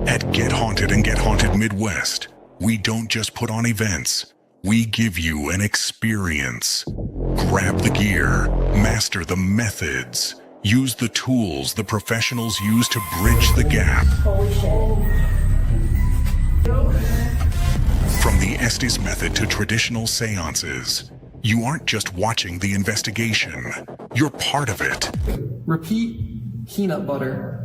At Get Haunted and Get Haunted Midwest, we don't just put on events, we give you an experience. Grab the gear, master the methods, use the tools the professionals use to bridge the gap. Holy shit. From the Estes method to traditional seances, you aren't just watching the investigation, you're part of it. Repeat peanut butter.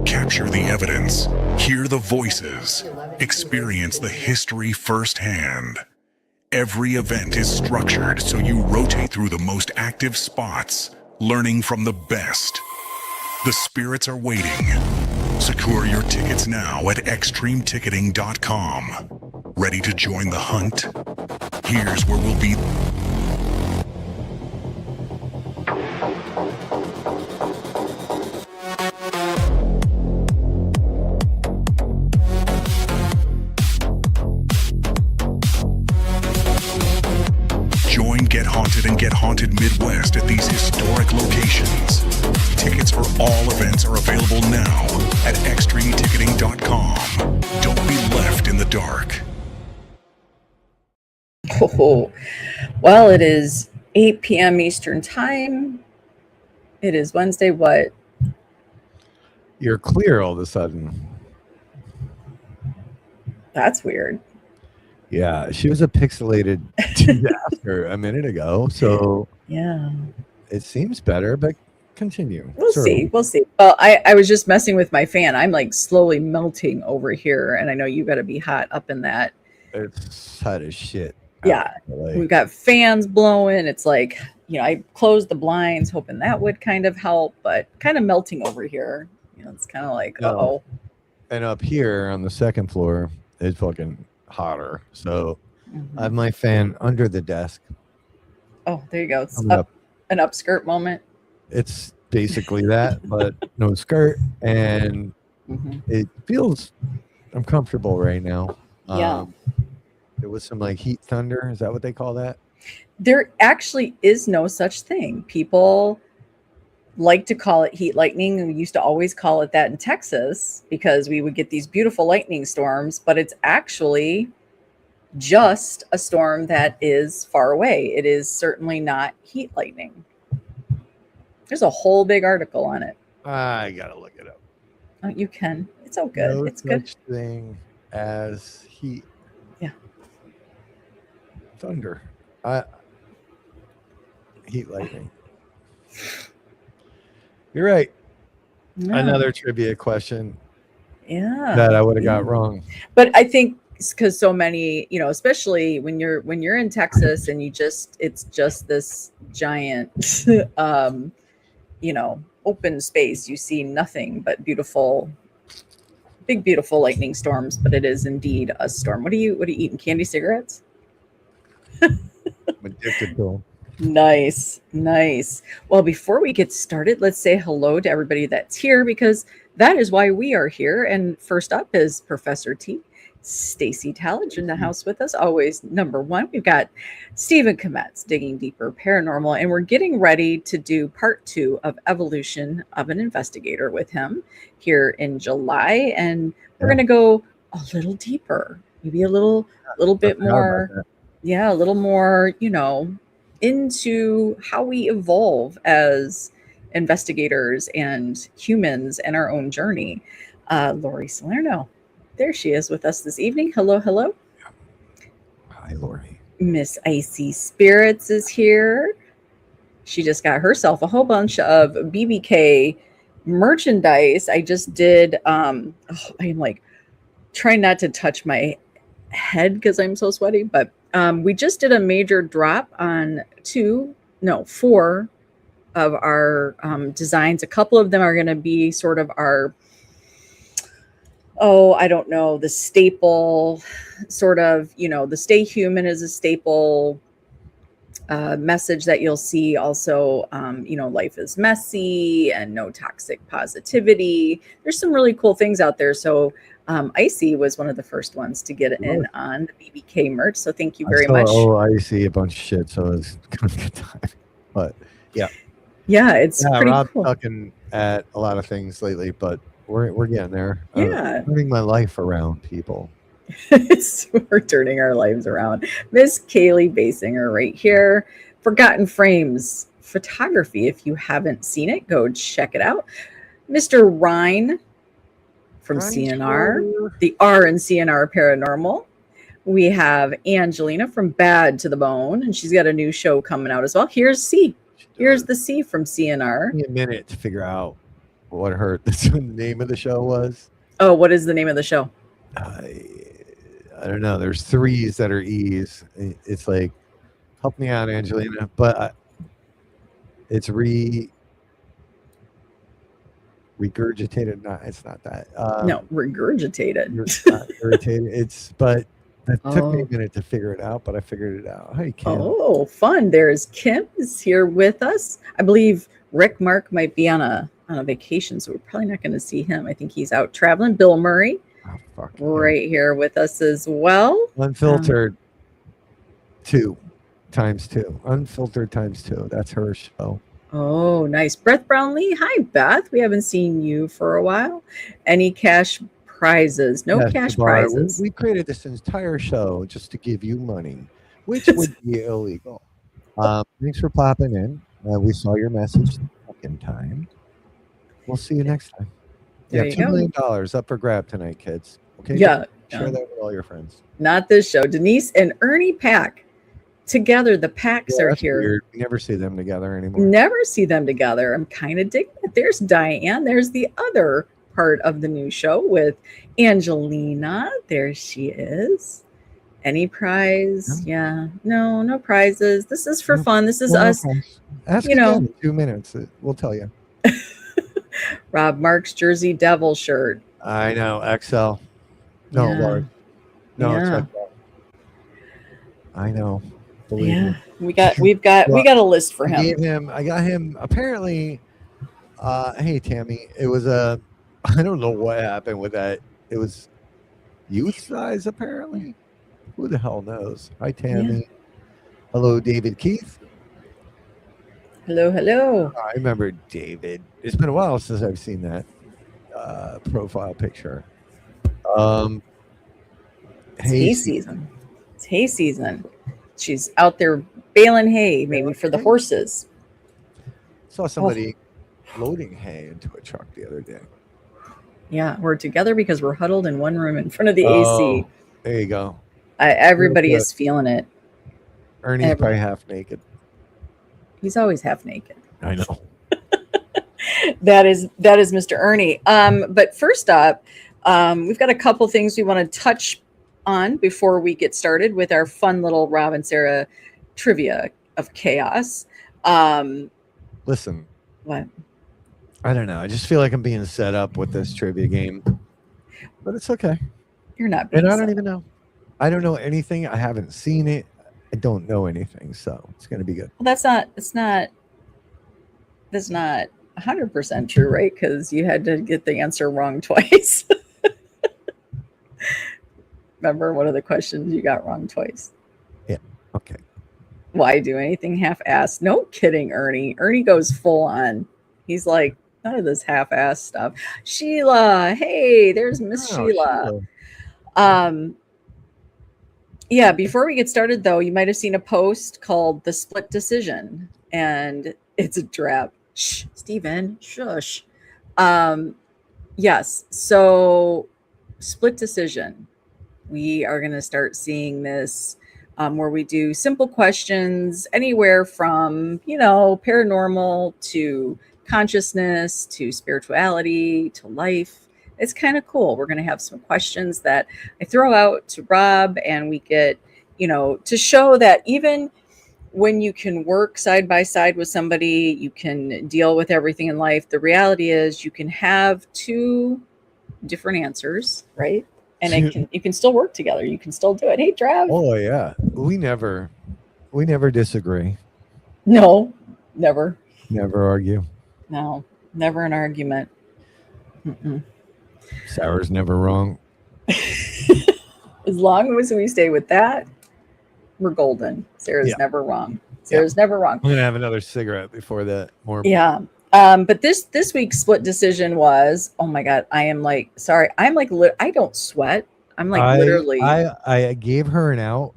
Capture the evidence, hear the voices, experience the history firsthand. Every event is structured so you rotate through the most active spots, learning from the best. The spirits are waiting. Secure your tickets now at extremeticketing.com. Ready to join the hunt? Here's where we'll be. Join Get Haunted and Get Haunted Midwest at these historic locations. Tickets for all events are available now at extremeticketing.com. Don't be left in the dark. Oh, well, it is 8 p.m. Eastern Time. It is Wednesday. What? You're clear all of a sudden. That's weird. Yeah, she was a pixelated disaster a minute ago, so Yeah. it seems better, but continue. We'll see. We'll see. Well, I was just messing with my fan. I'm like slowly melting over here, and I know you got to be hot up in that. It's hot as shit. Yeah. We've got fans blowing. It's like, I closed the blinds hoping that would kind of help, but kind of melting over here. It's kind of like, uh-oh. And up here on the second floor, it's fucking hotter. So I have my fan under the desk. Oh, there you go. It's I'm up, an upskirt moment. It's basically that, but no skirt. And it feels, I'm comfortable right now. Yeah. There was some like heat thunder. Is that what they call that? There actually is no such thing. People like to call it heat lightning. We used to always call it that in Texas because we would get these beautiful lightning storms, but it's actually just a storm that is far away. It is certainly not heat lightning. There's a whole big article on it. I gotta look it up. Oh, you can. It's all good. No It's good. such thing as heat. Yeah. Thunder. Heat lightning. You're right. Yeah. Another trivia question Yeah. that I would have got wrong. But I think because so many, especially when you're in Texas and it's just this giant, open space. You see nothing but beautiful, big, beautiful lightning storms. But it is indeed a storm. What are you eating? Candy cigarettes? I'm addicted to them. Nice. Well, before we get started, let's say hello to everybody that's here because that is why we are here. And first up is Professor T, Stacy Talledge in the house with us. Always number one. We've got Stephen Kometz, Digging Deeper Paranormal, and we're getting ready to do part 2 of Evolution of an Investigator with him here in July. And we're going to go a little deeper, maybe a little bit more. Yeah, a little more, into how we evolve as investigators and humans and our own journey. Lori Salerno, there she is with us this evening. Hello. Hi, Lori. Miss Icy Spirits is here. She just got herself a whole bunch of BBK merchandise. I just did, I'm like trying not to touch my head because I'm so sweaty, but we just did a major drop on 4 of our designs. A couple of them are going to be sort of our, I don't know, the staple sort of, the stay human is a staple message that you'll see. Also, life is messy and no toxic positivity. There's some really cool things out there. So Icy was one of the first ones to get in on the BBK merch. So thank you very much. Oh, I see a bunch of shit. So it's going to be a good time. But yeah. Yeah, it's Yeah, pretty Rob's cool. looking at a lot of things lately, but we're getting there. Yeah. Turning my life around, people. We're turning our lives around. Miss Kaylee Basinger right here. Forgotten Frames Photography. If you haven't seen it, go check it out. Mr. Ryan from Ryan CNR, Schroeder. the R in CNR Paranormal. We have Angelina from Bad to the Bone, and she's got a new show coming out as well. Here's C. Here's the C from CNR. Give me a minute to figure out what the name of the show was. Oh, what is the name of the show? I don't know. There's threes that are E's. It's like, help me out, Angelina. But it's regurgitated. No, it's not that. No, Regurgitated. Not irritated. But it took me a minute to figure it out, but I figured it out. Hey, Kim. Oh, fun. There's Kim is here with us. I believe Rick Mark might be on a vacation, so we're probably not going to see him. I think he's out traveling. Bill Murray right here with us as well. Unfiltered 2 times 2. Unfiltered times 2. That's her show. Oh, nice. Beth Brownlee. Hi, Beth. We haven't seen you for a while. Any cash prizes? No cash prizes. We created this entire show just to give you money, which would be illegal. Thanks for popping in. We saw your message the second time. We'll see you next time. There $2 you million up for grab tonight, kids. Okay. Yeah. Share that with all your friends. Not this show. Denise and Ernie Pack. Together, the Packs are here. Weird. We never see them together anymore. Never see them together. I'm kind of digging it. There's Diane. There's the other part of the new show with Angelina. There she is. Any prize? Yeah. No prizes. This is for fun. This is us. Ask again in 2 minutes. We'll tell you. Rob Mark's Jersey Devil shirt. I know. XL. No, Lord. No, it's XL. I know. Believe me. We've got a list for him. I got him apparently. Hey Tammy, it was I don't know what happened with that. It was youth size apparently. Who the hell knows? Hi Tammy. Yeah. Hello David Keith. Hello. I remember David. It's been a while since I've seen that profile picture. Hay season. It's hay season. She's out there baling hay, maybe for the horses. Saw somebody loading hay into a truck the other day. Yeah, we're together because we're huddled in one room in front of the AC. There you go. Everybody is feeling it. Ernie's probably half naked. He's always half naked. I know. That is Mr. Ernie. But first up, we've got a couple things we want to touch on before we get started with our fun little Rob and Sara trivia of chaos. Listen. What? I don't know. I just feel like I'm being set up with this trivia game. But it's okay. You're not being I don't even know. I don't know anything. I haven't seen it. I don't know anything. So it's going to be good. Well, that's not 100% true, right? Because you had to get the answer wrong twice. Remember one of the questions you got wrong twice? Yeah. Okay. Why do anything half-assed? No kidding, Ernie. Ernie goes full on. He's like, none of this half-assed stuff. Sheila. Hey, there's Miss Sheila. Yeah, before we get started, though, you might have seen a post called The Split Decision, and it's a trap. Shh, Steven, shush. Yes, so Split Decision. We are going to start seeing this where we do simple questions anywhere from, paranormal to consciousness to spirituality to life. It's kind of cool. We're going to have some questions that I throw out to Rob, and we get, to show that even when you can work side by side with somebody, you can deal with everything in life. The reality is you can have two different answers, right? And you can still work together. You can still do it. Hey, Trav. Oh yeah, we never disagree. No, never. Never argue. No, never an argument. Sarah's never wrong. As long as we stay with that, we're golden. Sarah's never wrong. Sarah's never wrong. I'm gonna have another cigarette before that. More. Yeah. But this week's split decision was, oh my God, I am like, sorry, I'm like, I don't sweat. I'm like literally. I gave her an out.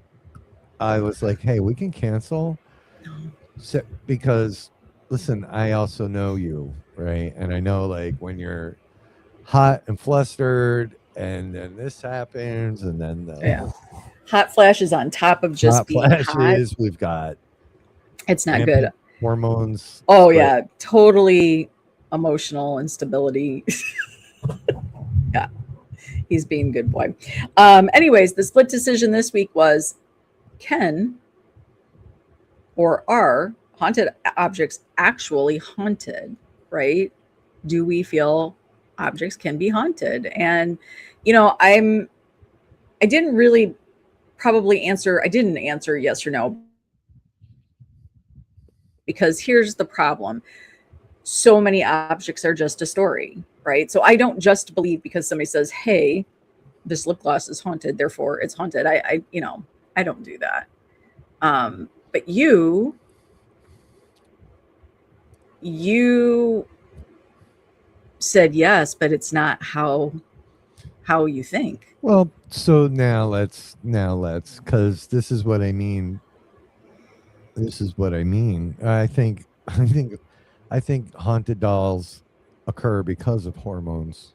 I was like, hey, we can cancel. So, because listen, I also know you, right? And I know like when you're hot and flustered and then this happens and then the hot flashes on top of just being flashes. hot. We've got it's not good. Hormones. Oh yeah, totally emotional instability. Yeah, he's being good boy. Anyways, the split decision this week was, can or are haunted objects actually haunted, right? Do we feel objects can be haunted? And I didn't really probably answer, I didn't answer yes or no, because here's the problem. So many objects are just a story, right? So I don't just believe because somebody says, hey, this lip gloss is haunted, therefore it's haunted. I don't do that. But you said yes, but it's not how you think. Well, so now let's because this is what I mean. I think haunted dolls occur because of hormones.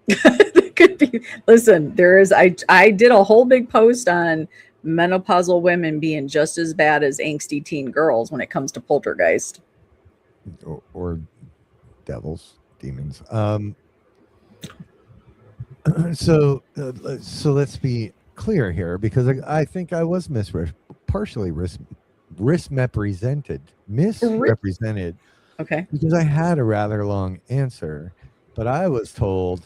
It could be. Listen, there is. I did a whole big post on menopausal women being just as bad as angsty teen girls when it comes to poltergeist or devils, demons. So let's be clear here, because I think I was partially misrepresented. Okay. Because I had a rather long answer, but I was told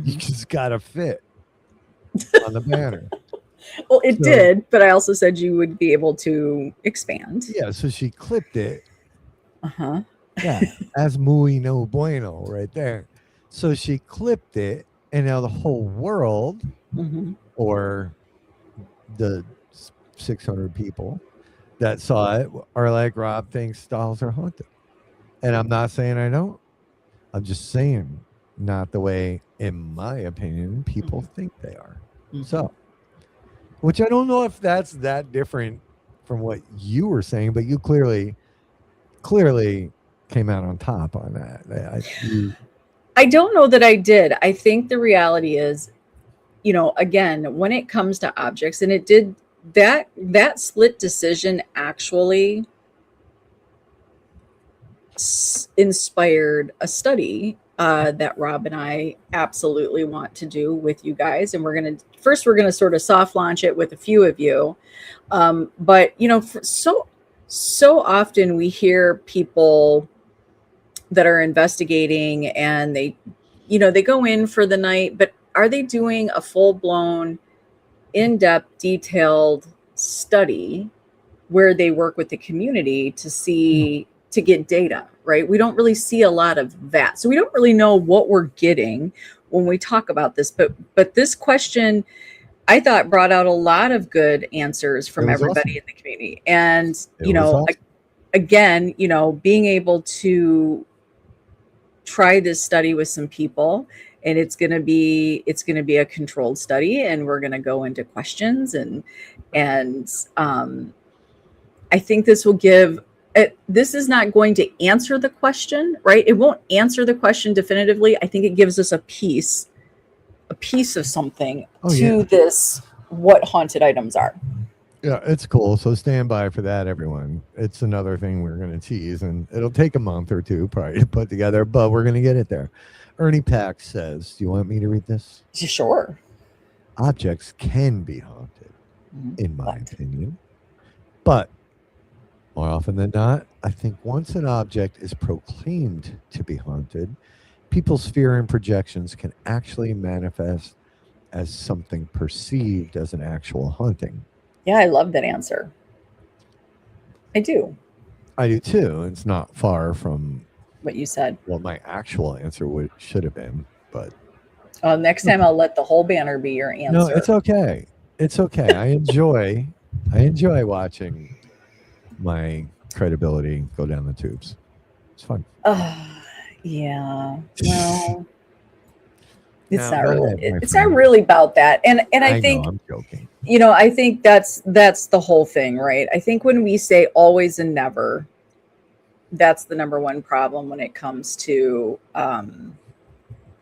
you just gotta fit on the banner. Well, it did, but I also said you would be able to expand. Yeah, so she clipped it. Uh-huh. Yeah, as muy no bueno right there. So she clipped it, and now the whole world, or the 600 people that saw it, are like, Rob thinks dolls are haunted. And I'm not saying I don't. I'm just saying not the way, in my opinion, people think they are. So, which I don't know if that's that different from what you were saying, but you clearly came out on top on that. I don't know that I did. I think the reality is, again, when it comes to objects, and it did that split decision actually inspired a study that Rob and I absolutely want to do with you guys. And we're going to sort of soft launch it with a few of you. But, so often we hear people that are investigating and they go in for the night, but are they doing a full-blown, in-depth, detailed study where they work with the community to get data, right? We don't really see a lot of that. So we don't really know what we're getting when we talk about this. But this question, I thought, brought out a lot of good answers from everybody in the community. And, again, being able to try this study with some people, and it's going to be a controlled study, and we're going to go into questions and I think this will give this is not going to answer the question, right? It won't answer the question definitively. I think it gives us a piece of something this, what haunted items are. Yeah, it's cool. So stand by for that, everyone. It's another thing we're going to tease, and it'll take a month or two probably to put together, but we're going to get it there. Ernie Pack says, do you want me to read this? Sure. Objects can be haunted, in my opinion. But more often than not, I think once an object is proclaimed to be haunted, people's fear and projections can actually manifest as something perceived as an actual haunting. Yeah, I love that answer. I do. I do too. It's not far from what you said. Well, my actual answer should have been, but next time I'll let the whole banner be your answer. No, it's okay. It's okay. I enjoy watching my credibility go down the tubes. It's fun. Yeah. Well, it's Now, not go really. ahead, my It's not friend. really about that. And I I know think, I'm joking. I think that's the whole thing, right? I think when we say always and never, that's the number one problem when it comes to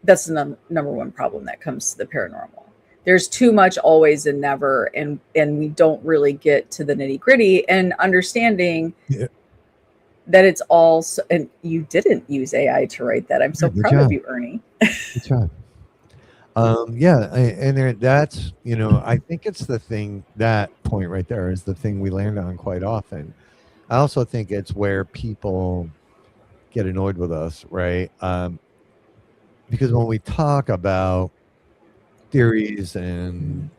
that's the number one problem that comes to the paranormal. There's too much always and never, and we don't really get to the nitty gritty and understanding Yeah, that it's all. And you didn't use AI to write that. I'm yeah, so good proud of job. you, Ernie. Good job. Yeah, and that's I think it's the thing, that point right there is the thing we land on quite often. I also think it's where people get annoyed with us, right? Because when we talk about theories and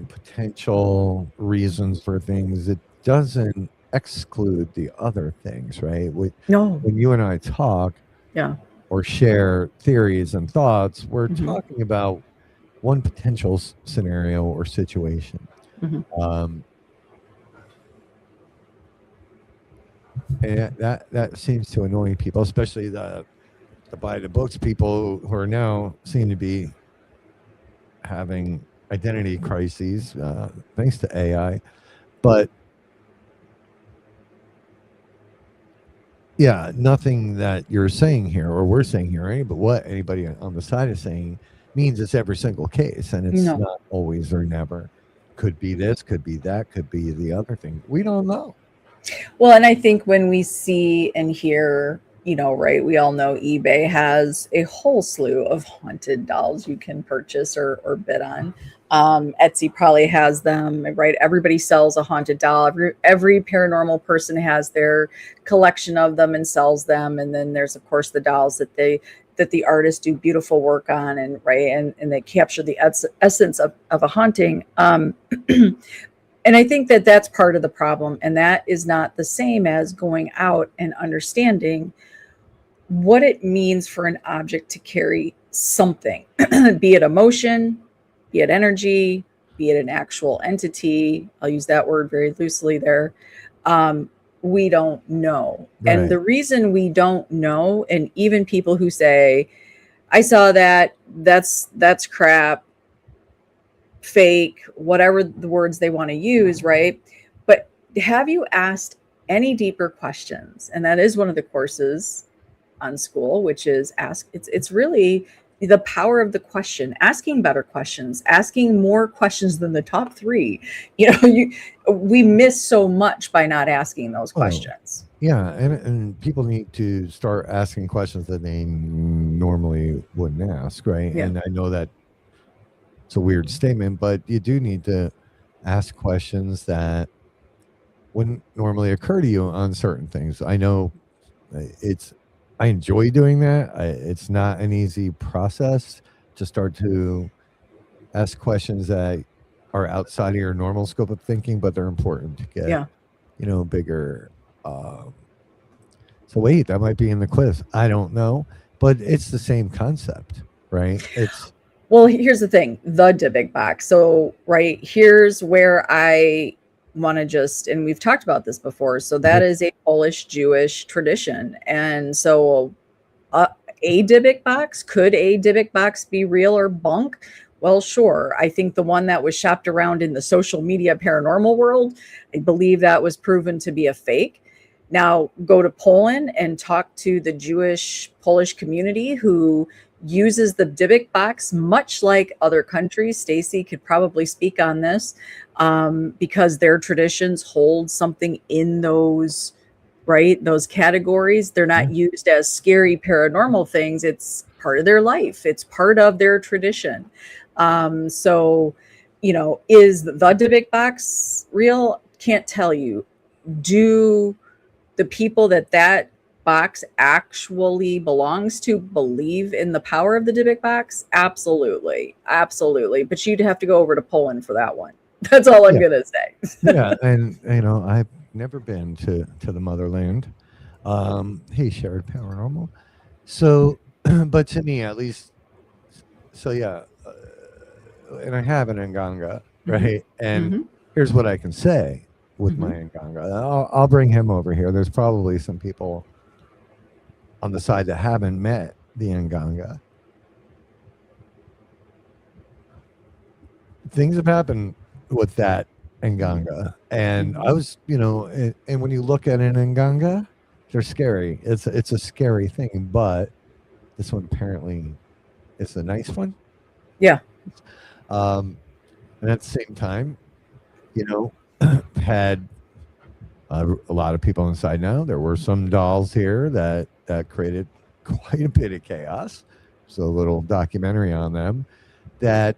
potential reasons for things, it doesn't exclude the other things, right? No. When you and I talk Yeah. or share theories and thoughts, we're Hmm. talking about one potential scenario or situation. Hmm. Um, and that seems to annoy people, especially the buy the books people who are now seem to be having identity crises thanks to AI. But yeah, nothing that you're saying here or we're saying here, but what anybody on the side is saying means it's every single case, and it's No. not always or never. Could be this, could be that, could be the other thing. We don't know. Well, and I think when we see and hear, right, we all know eBay has a whole slew of haunted dolls you can purchase or bid on. Etsy probably has them, right? Everybody sells a haunted doll. Every paranormal person has their collection of them and sells them. And then there's, of course, the dolls that the artists do beautiful work on, and right, and they capture the essence of a haunting. And I think that that's part of the problem. And that is not the same as going out and understanding what it means for an object to carry something, be it emotion, be it energy, be it an actual entity. I'll use that word very loosely there. Um, we don't know. And Right. the reason we don't know, and even people who say, I saw that, that's crap, fake, whatever the words they want to use, right? But have you asked any deeper questions? And that is one of the courses on school, which is ask. It's really the power of the question, asking better questions, asking more questions than the top three. We miss so much by not asking those Oh, questions. yeah, and people need to start asking questions that they normally wouldn't ask, right? Yeah. And I know that it's a weird statement, but you do need to ask questions that wouldn't normally occur to you on certain things. I know it's I enjoy doing that. It's not an easy process to start to ask questions that are outside of your normal scope of thinking, but they're important to get, Yeah. bigger. Um, so wait, that might be in the quiz. I don't know, but it's the same concept, right? It's Well, here's the thing, the Dybbuk box. So, right, here's where I want to just, and we've talked about this before. So, that yep, is a Polish Jewish tradition. And so, uh, a Dybbuk box, could a Dybbuk box be real or bunk? Well, sure. I think the one that was shopped around in the social media paranormal world, I believe that was proven to be a fake. Now, go to Poland and talk to the Jewish Polish community who uses the Dybbuk box much like other countries. Stacy could probably speak on this, because their traditions hold something in those, right, those categories. They're yeah, not used as scary paranormal things. It's part of their life. It's part of their tradition. So, is the Dybbuk box real? Can't tell you. Do the people that box actually belongs to believe in the power of the Dybbuk box? Absolutely. Absolutely. But you'd have to go over to Poland for that one. That's all I'm yeah, going to say. yeah. And I've never been to the motherland. Hey, shared paranormal. So, but to me, at least, so yeah, and I have an Nganga, Hmm. right? And Hmm. here's what I can say. with my Nganga. I'll bring him over here. There's probably some people on the side that haven't met the Nganga. Things have happened with that Nganga, and I was, and when you look at an Nganga, they're scary. It's a scary thing, but this one apparently is a nice one. Yeah. And at the same time, had a lot of people inside. Now there were some dolls here that created quite a bit of chaos. So a little documentary on them that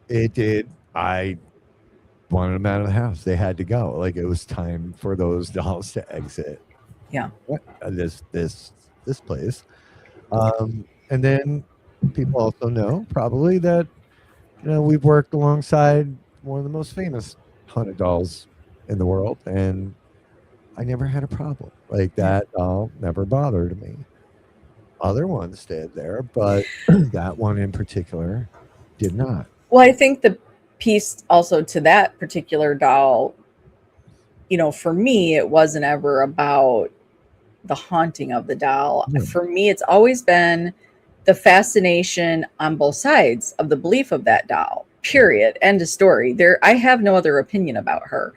it did. I wanted them out of the house. They had to go. Like, it was time for those dolls to exit. Yeah. This place. And then people also know probably that we've worked alongside one of the most famous haunted dolls in the world, and I never had a problem. Like, that doll never bothered me. Other ones did there, but that one in particular did not. Well, I think the piece also to that particular doll, for me, it wasn't ever about the haunting of the doll. For me, it's always been the fascination on both sides of the belief of that doll, period. End of story. I have no other opinion about her.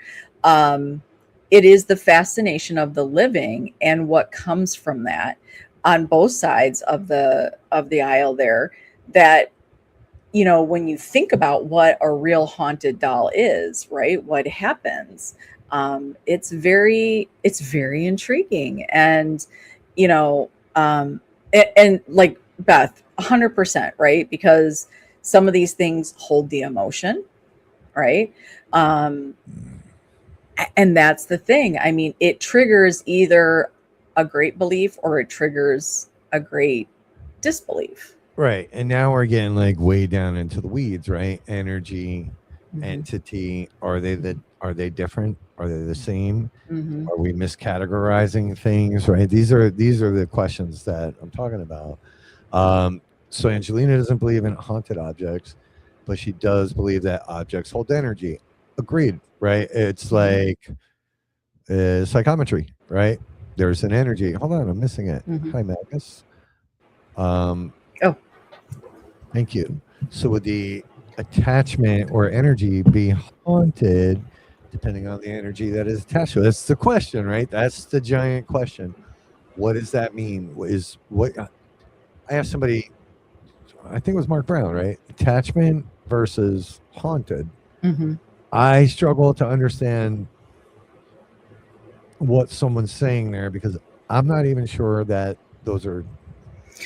It is the fascination of the living and what comes from that on both sides of the aisle there, that when you think about what a real haunted doll is, right, what happens, it's very intriguing. And and like Beth, 100%, right, because some of these things hold the emotion, right, and that's the thing. I mean, it triggers either a great belief or it triggers a great disbelief. Right. And now we're getting like way down into the weeds, right? Energy, entity, are they different? Are they the same? Are we miscategorizing things, right? These are the questions that I'm talking about. So Angelina doesn't believe in haunted objects, but she does believe that objects hold energy. Agreed, right? It's like psychometry, right? There's an energy. Hold on, I'm missing it. Hi, Magnus. Thank you. So would the attachment or energy be haunted depending on the energy that is attached to it? That's the question, right? That's the giant question. What does that mean? I asked somebody, I think it was Mark Brown, right? Attachment versus haunted. I struggle to understand what someone's saying there, because I'm not even sure that those are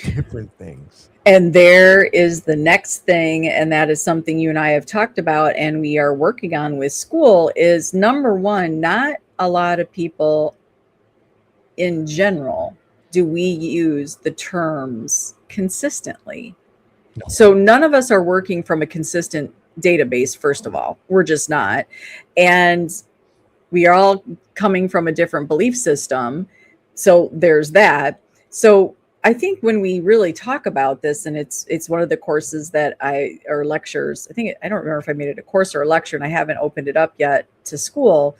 different things. And there is the next thing, and that is something you and I have talked about and we are working on with school, is number one, not a lot of people in general do we use the terms consistently. No. So none of us are working from a consistent database, first of all. We're just not. And we are all coming from a different belief system. So there's that. So I think when we really talk about this, and it's one of the courses that or lectures, I don't remember if I made it a course or a lecture, and I haven't opened it up yet to school,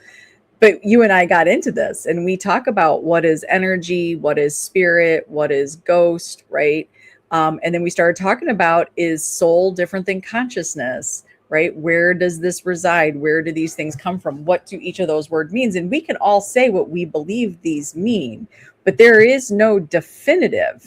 but you and I got into this and we talk about what is energy, what is spirit, what is ghost, right? And then we started talking about, is soul different than consciousness, right? Where does this reside? Where do these things come from? What do each of those words mean? And we can all say what we believe these mean, but there is no definitive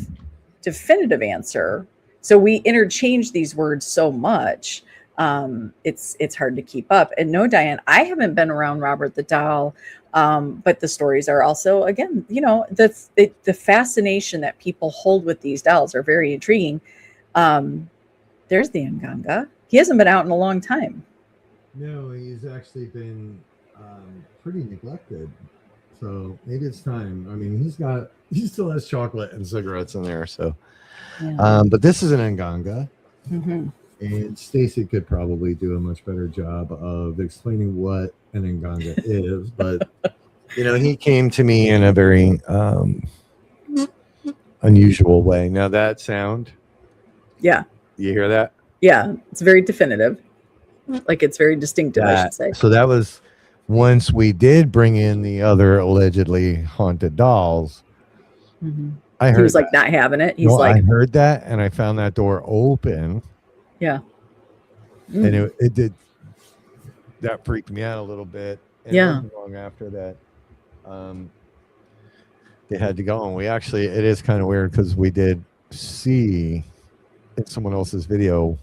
answer. So we interchange these words so much. It's hard to keep up. And no, Diane, I haven't been around Robert the Doll, but the stories are also, again, the fascination that people hold with these dolls are very intriguing. There's the Nganga. He hasn't been out in a long time. No, he's actually been pretty neglected. So maybe it's time. I mean, he still has chocolate and cigarettes in there. So, yeah. But this is an Nganga. And Stacy could probably do a much better job of explaining what an Nganga is. But, he came to me in a very unusual way. Now that sound. Yeah. You hear that? Yeah. It's very definitive. Like it's very distinctive, I should say. So that was once we did bring in the other allegedly haunted dolls. I He heard was like that. not having it. He's No, I like, heard that, and I found that door open, yeah. and it did. That freaked me out a little bit. And it Yeah. wasn't long after that, they had to go. And we actually, it is kind of weird because we did see in someone else's video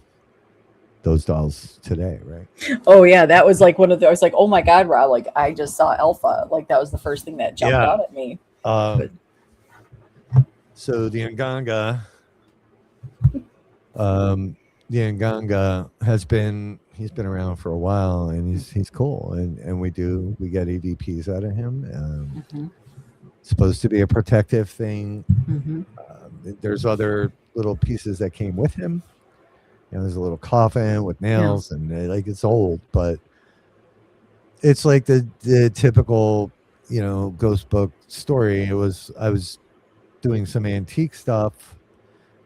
those dolls today, right? Oh yeah, that was like one of the. I was like, oh my god, Rob! Like I just saw Alpha. Like that was the first thing that jumped out at me. So the Nganga, has been. He's been around for a while, and he's cool, and we get EVPs out of him. Supposed to be a protective thing. There's other little pieces that came with him. You know, there's a little coffin with nails, and like it's old, but it's like the typical, you know, ghost book story. I was doing some antique stuff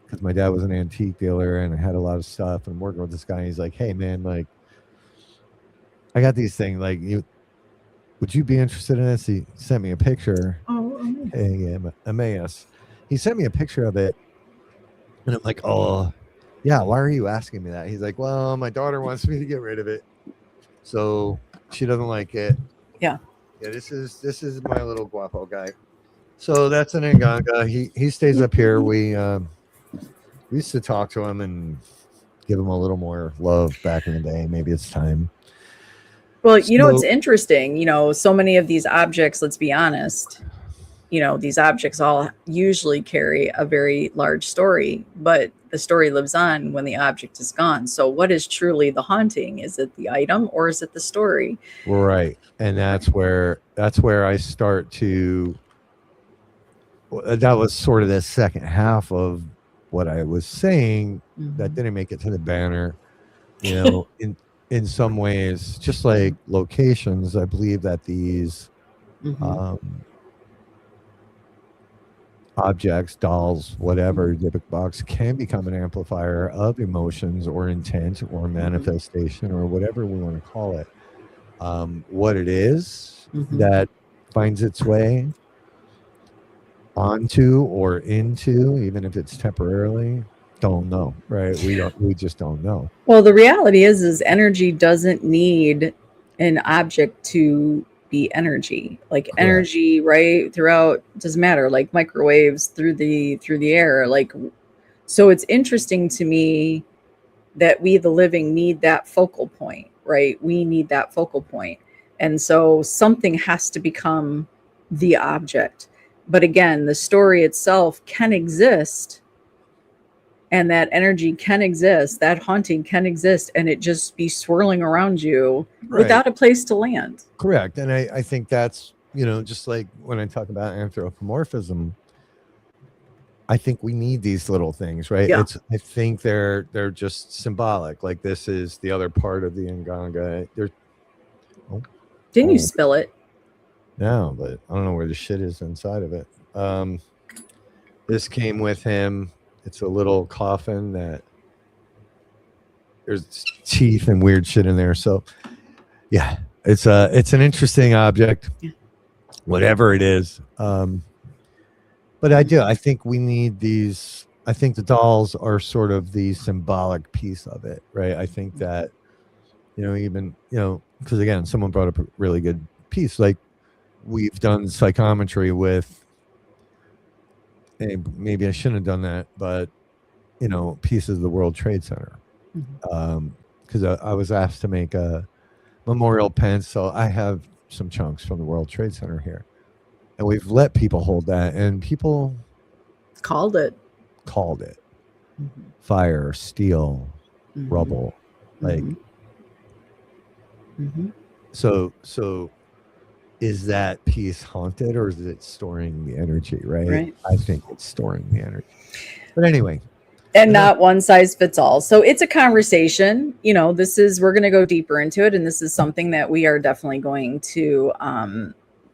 because my dad was an antique dealer, and I had a lot of stuff. And working with this guy, he's like, "Hey, man, like, I got these things. Like, would you be interested in this?" He sent me a picture. Hey, Emmaus. He sent me a picture of it, and I'm like, "Oh, yeah. Why are you asking me that?" He's like, "Well, my daughter wants me to get rid of it, so she doesn't like it." Yeah. This is my little guapo guy. So that's an Nganga. He stays up here. We used to talk to him and give him a little more love back in the day. Maybe it's time. Well, you know, it's interesting. You know, so many of these objects, let's be honest, you know, these objects all usually carry a very large story, but the story lives on when the object is gone. So what is truly the haunting? Is it the item or is it the story? Right. And that's where I start to, that was sort of the second half of what I was saying that didn't make it to the banner. You know, in some ways, just like locations, I believe that these objects, dolls, whatever, Dybbuk box can become an amplifier of emotions or intent or manifestation or whatever we want to call it. What it is that finds its way onto or into, even if it's temporarily, don't know, right? We just don't know. Well, the reality is energy doesn't need an object to be energy. Like energy, right? Throughout, doesn't matter, like microwaves through the air. Like, so it's interesting to me that we, the living, need that focal point, right? We need that focal point. And so something has to become the object. But again, the story itself can exist, and that energy can exist, that haunting can exist, and it just be swirling around you without a place to land. Correct. And I think that's, you know, just like when I talk about anthropomorphism, I think we need these little things, right? Yeah. I think they're just symbolic. Like this is the other part of the Nganga. Didn't you spill it? No, but I don't know where the shit is inside of it. This came with him. It's a little coffin that there's teeth and weird shit in there. So yeah, it's an interesting object, whatever it is. But I think we need these. I think the dolls are sort of the symbolic piece of it, right? I think that, you know, even, you know, because again, someone brought up a really good piece. Like we've done psychometry with, and maybe I shouldn't have done that, but, you know, pieces of the World Trade Center. Because I was asked to make a memorial pen. So I have some chunks from the World Trade Center here. And we've let people hold that, and people called it fire, steel, rubble, like. So is that piece haunted, or is it storing the energy? Right. I think it's storing the energy. But anyway, and not one size fits all. So it's a conversation. You know, we're going to go deeper into it, and this is something that we are definitely going to.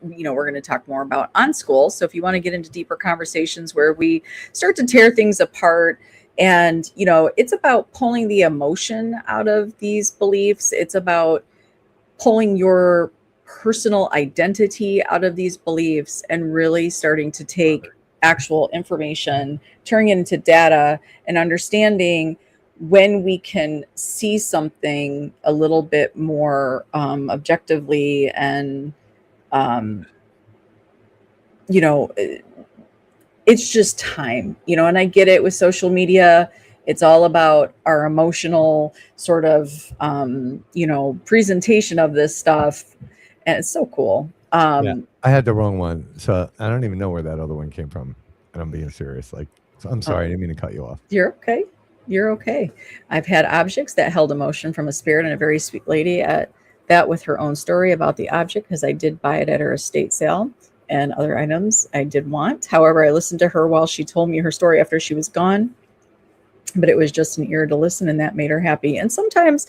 You know, we're going to talk more about on school. So if you want to get into deeper conversations where we start to tear things apart, And, it's about pulling the emotion out of these beliefs. It's about pulling your personal identity out of these beliefs and really starting to take actual information, turning it into data, and understanding when we can see something a little bit more objectively. And um, it's just time, and I get it with social media. It's all about our emotional sort of, presentation of this stuff. And it's so cool. Yeah, I had the wrong one, so I don't even know where that other one came from. And I'm being serious. Like, so I'm sorry, I didn't mean to cut you off. You're okay. You're okay. I've had objects that held emotion from a spirit, and a very sweet lady at that with her own story about the object, because I did buy it at her estate sale, and other items I did want. However, I listened to her while she told me her story after she was gone, but it was just an ear to listen, and that made her happy. And sometimes,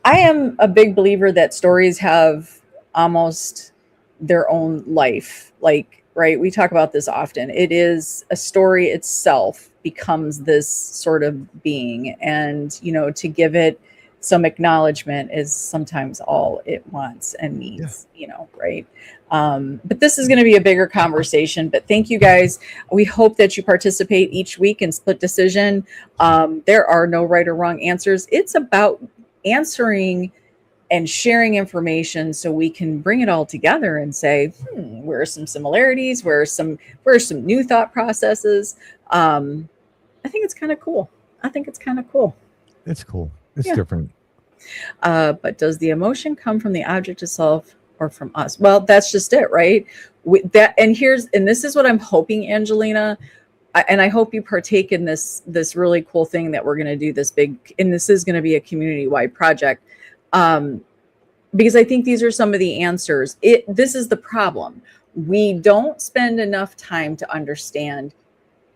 I am a big believer that stories have almost their own life. Like, right, we talk about this often. It is a story itself becomes this sort of being, and to give it some acknowledgement is sometimes all it wants and needs. Right. But this is going to be a bigger conversation. But thank you guys. We hope that you participate each week in Split Decision. There are no right or wrong answers. It's about answering and sharing information so we can bring it all together and say, where are some similarities? Where are some new thought processes? I think it's kind of cool. It's cool. It's different. But does the emotion come from the object itself or from us? Well, that's just it, right? And this is what I'm hoping, Angelina, and I hope you partake in this really cool thing that we're going to do, this big, and this is going to be a community-wide project. Because I think these are some of the answers. This is the problem. We don't spend enough time to understand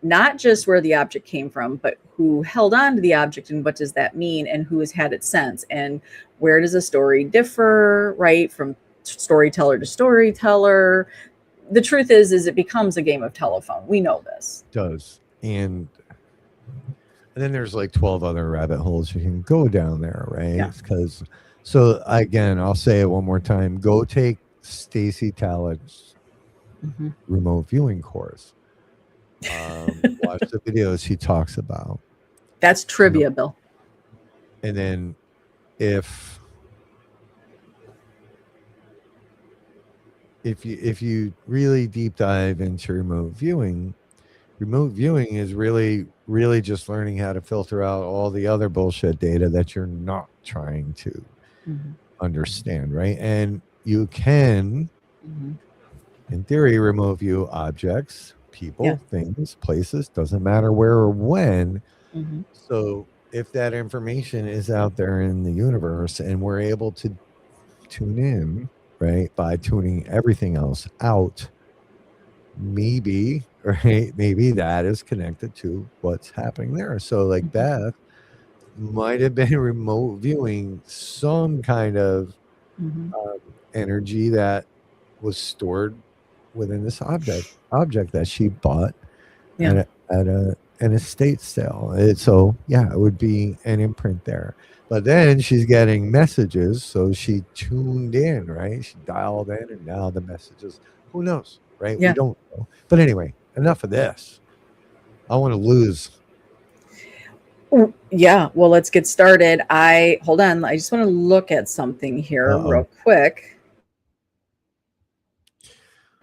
not just where the object came from, but who held on to the object and what does that mean, and who has had it since, and where does a story differ, right, from storyteller to storyteller. The truth is it becomes a game of telephone. We know this. It does. And then there's like 12 other rabbit holes you can go down there, right? Yeah. So again, I'll say it one more time. Go take Stacy Talic's remote viewing course. Watch the videos he talks about. That's trivia, Bill. And then if you really deep dive into remote viewing is really, really just learning how to filter out all the other bullshit data that you're not trying to understand, right? And you can, in theory, remote view objects, people, things, places, doesn't matter where or when. So if that information is out there in the universe and we're able to tune in, right, by tuning everything else out, maybe that is connected to what's happening there. So like Beth might have been remote viewing some kind of energy that was stored within this object that she bought at an estate sale. So it would be an imprint there. But then she's getting messages, so she tuned in, right? She dialed in, and now the messages, who knows, right? We don't know. But anyway, enough of this. I want to lose. Yeah, well, let's get started. Hold on. I just want to look at something here real quick.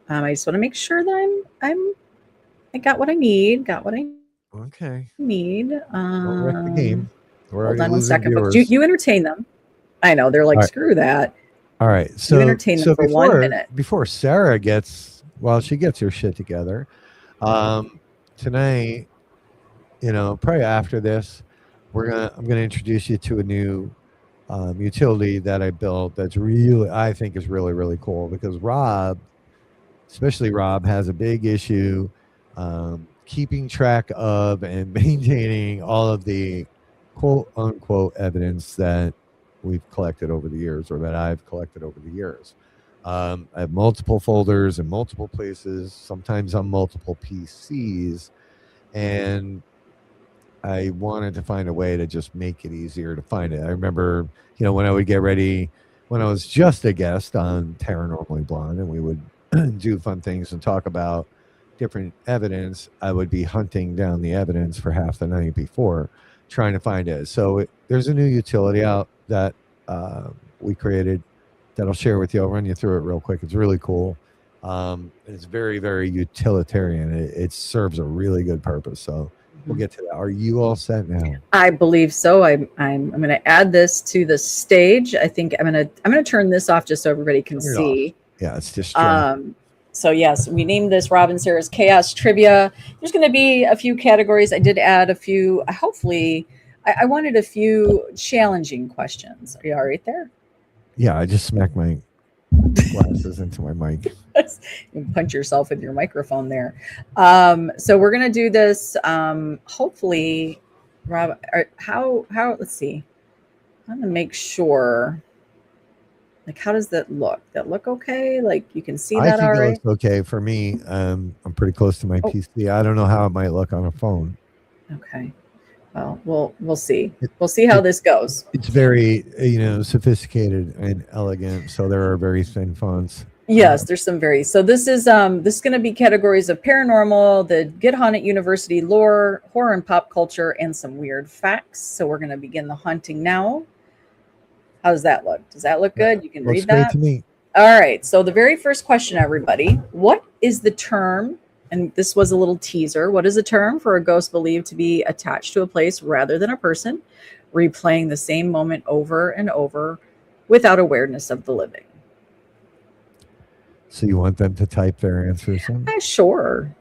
I just want to make sure that I got what I need. Okay. Need. Don't wreck the game. Hold on 1 second. But you entertain them. I know they're like, right. Screw that. All right. So you entertain them for 1 minute before Sarah gets her shit together. Tonight, probably after this, I'm gonna introduce you to a new utility that I built that's I think is really, really cool, because especially Rob, has a big issue keeping track of and maintaining all of the quote unquote evidence that we've collected over the years, or that I've collected over the years. I have multiple folders in multiple places, sometimes on multiple PCs. and I wanted to find a way to just make it easier to find it. I remember, when I would get ready, when I was just a guest on Paranormally Blonde, and we would do fun things and talk about different evidence, I would be hunting down the evidence for half the night before, trying to find it. So there's a new utility out that we created that I'll share with you. I'll run you through it real quick. It's really cool. It's very, very utilitarian. It serves a really good purpose. So we'll get to that. Are you all set now? I believe so. I'm going to add this to the stage. I think I'm going to turn this off just so everybody can see. Yeah, it's just. So yes, we named this Robin Sarah's Chaos Trivia. There's going to be a few categories. I did add a few. Hopefully, I wanted a few challenging questions. Are you all right there? Yeah, I just smacked my glasses into my mic. You punch yourself with your microphone there. So we're going to do this. Hopefully, Rob, how, let's see. I'm going to make sure. Like, how does that look? That look okay? Like, you can see that all right? I think it looks okay for me. I'm pretty close to my PC. I don't know how it might look on a phone. Okay. Well, we'll see. We'll see how this goes. It's very, sophisticated and elegant. So there are very thin fonts. Yes, there's some very. So this is going to be categories of paranormal, the Get Haunted University lore, horror and pop culture, and some weird facts. So we're going to begin the hunting now. How does that look? Does that look good? You can read that? Looks great to me. All right. So the very first question, everybody. What is the term, and this was a little teaser, what is the term for a ghost believed to be attached to a place rather than a person, replaying the same moment over and over without awareness of the living? So you want them to type their answers in? Sure.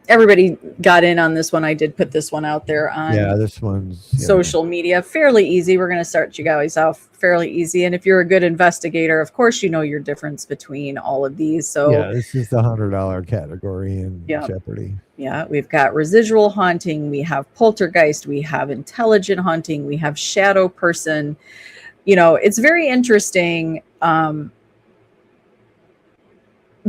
Everybody got in on this one. I did put this one out there on this one's social media. Fairly easy. We're going to start you guys off fairly easy. And if you're a good investigator, of course, you know your difference between all of these. So this is the $100 category in Jeopardy. Yeah, we've got residual haunting. We have poltergeist. We have intelligent haunting. We have shadow person. It's very interesting.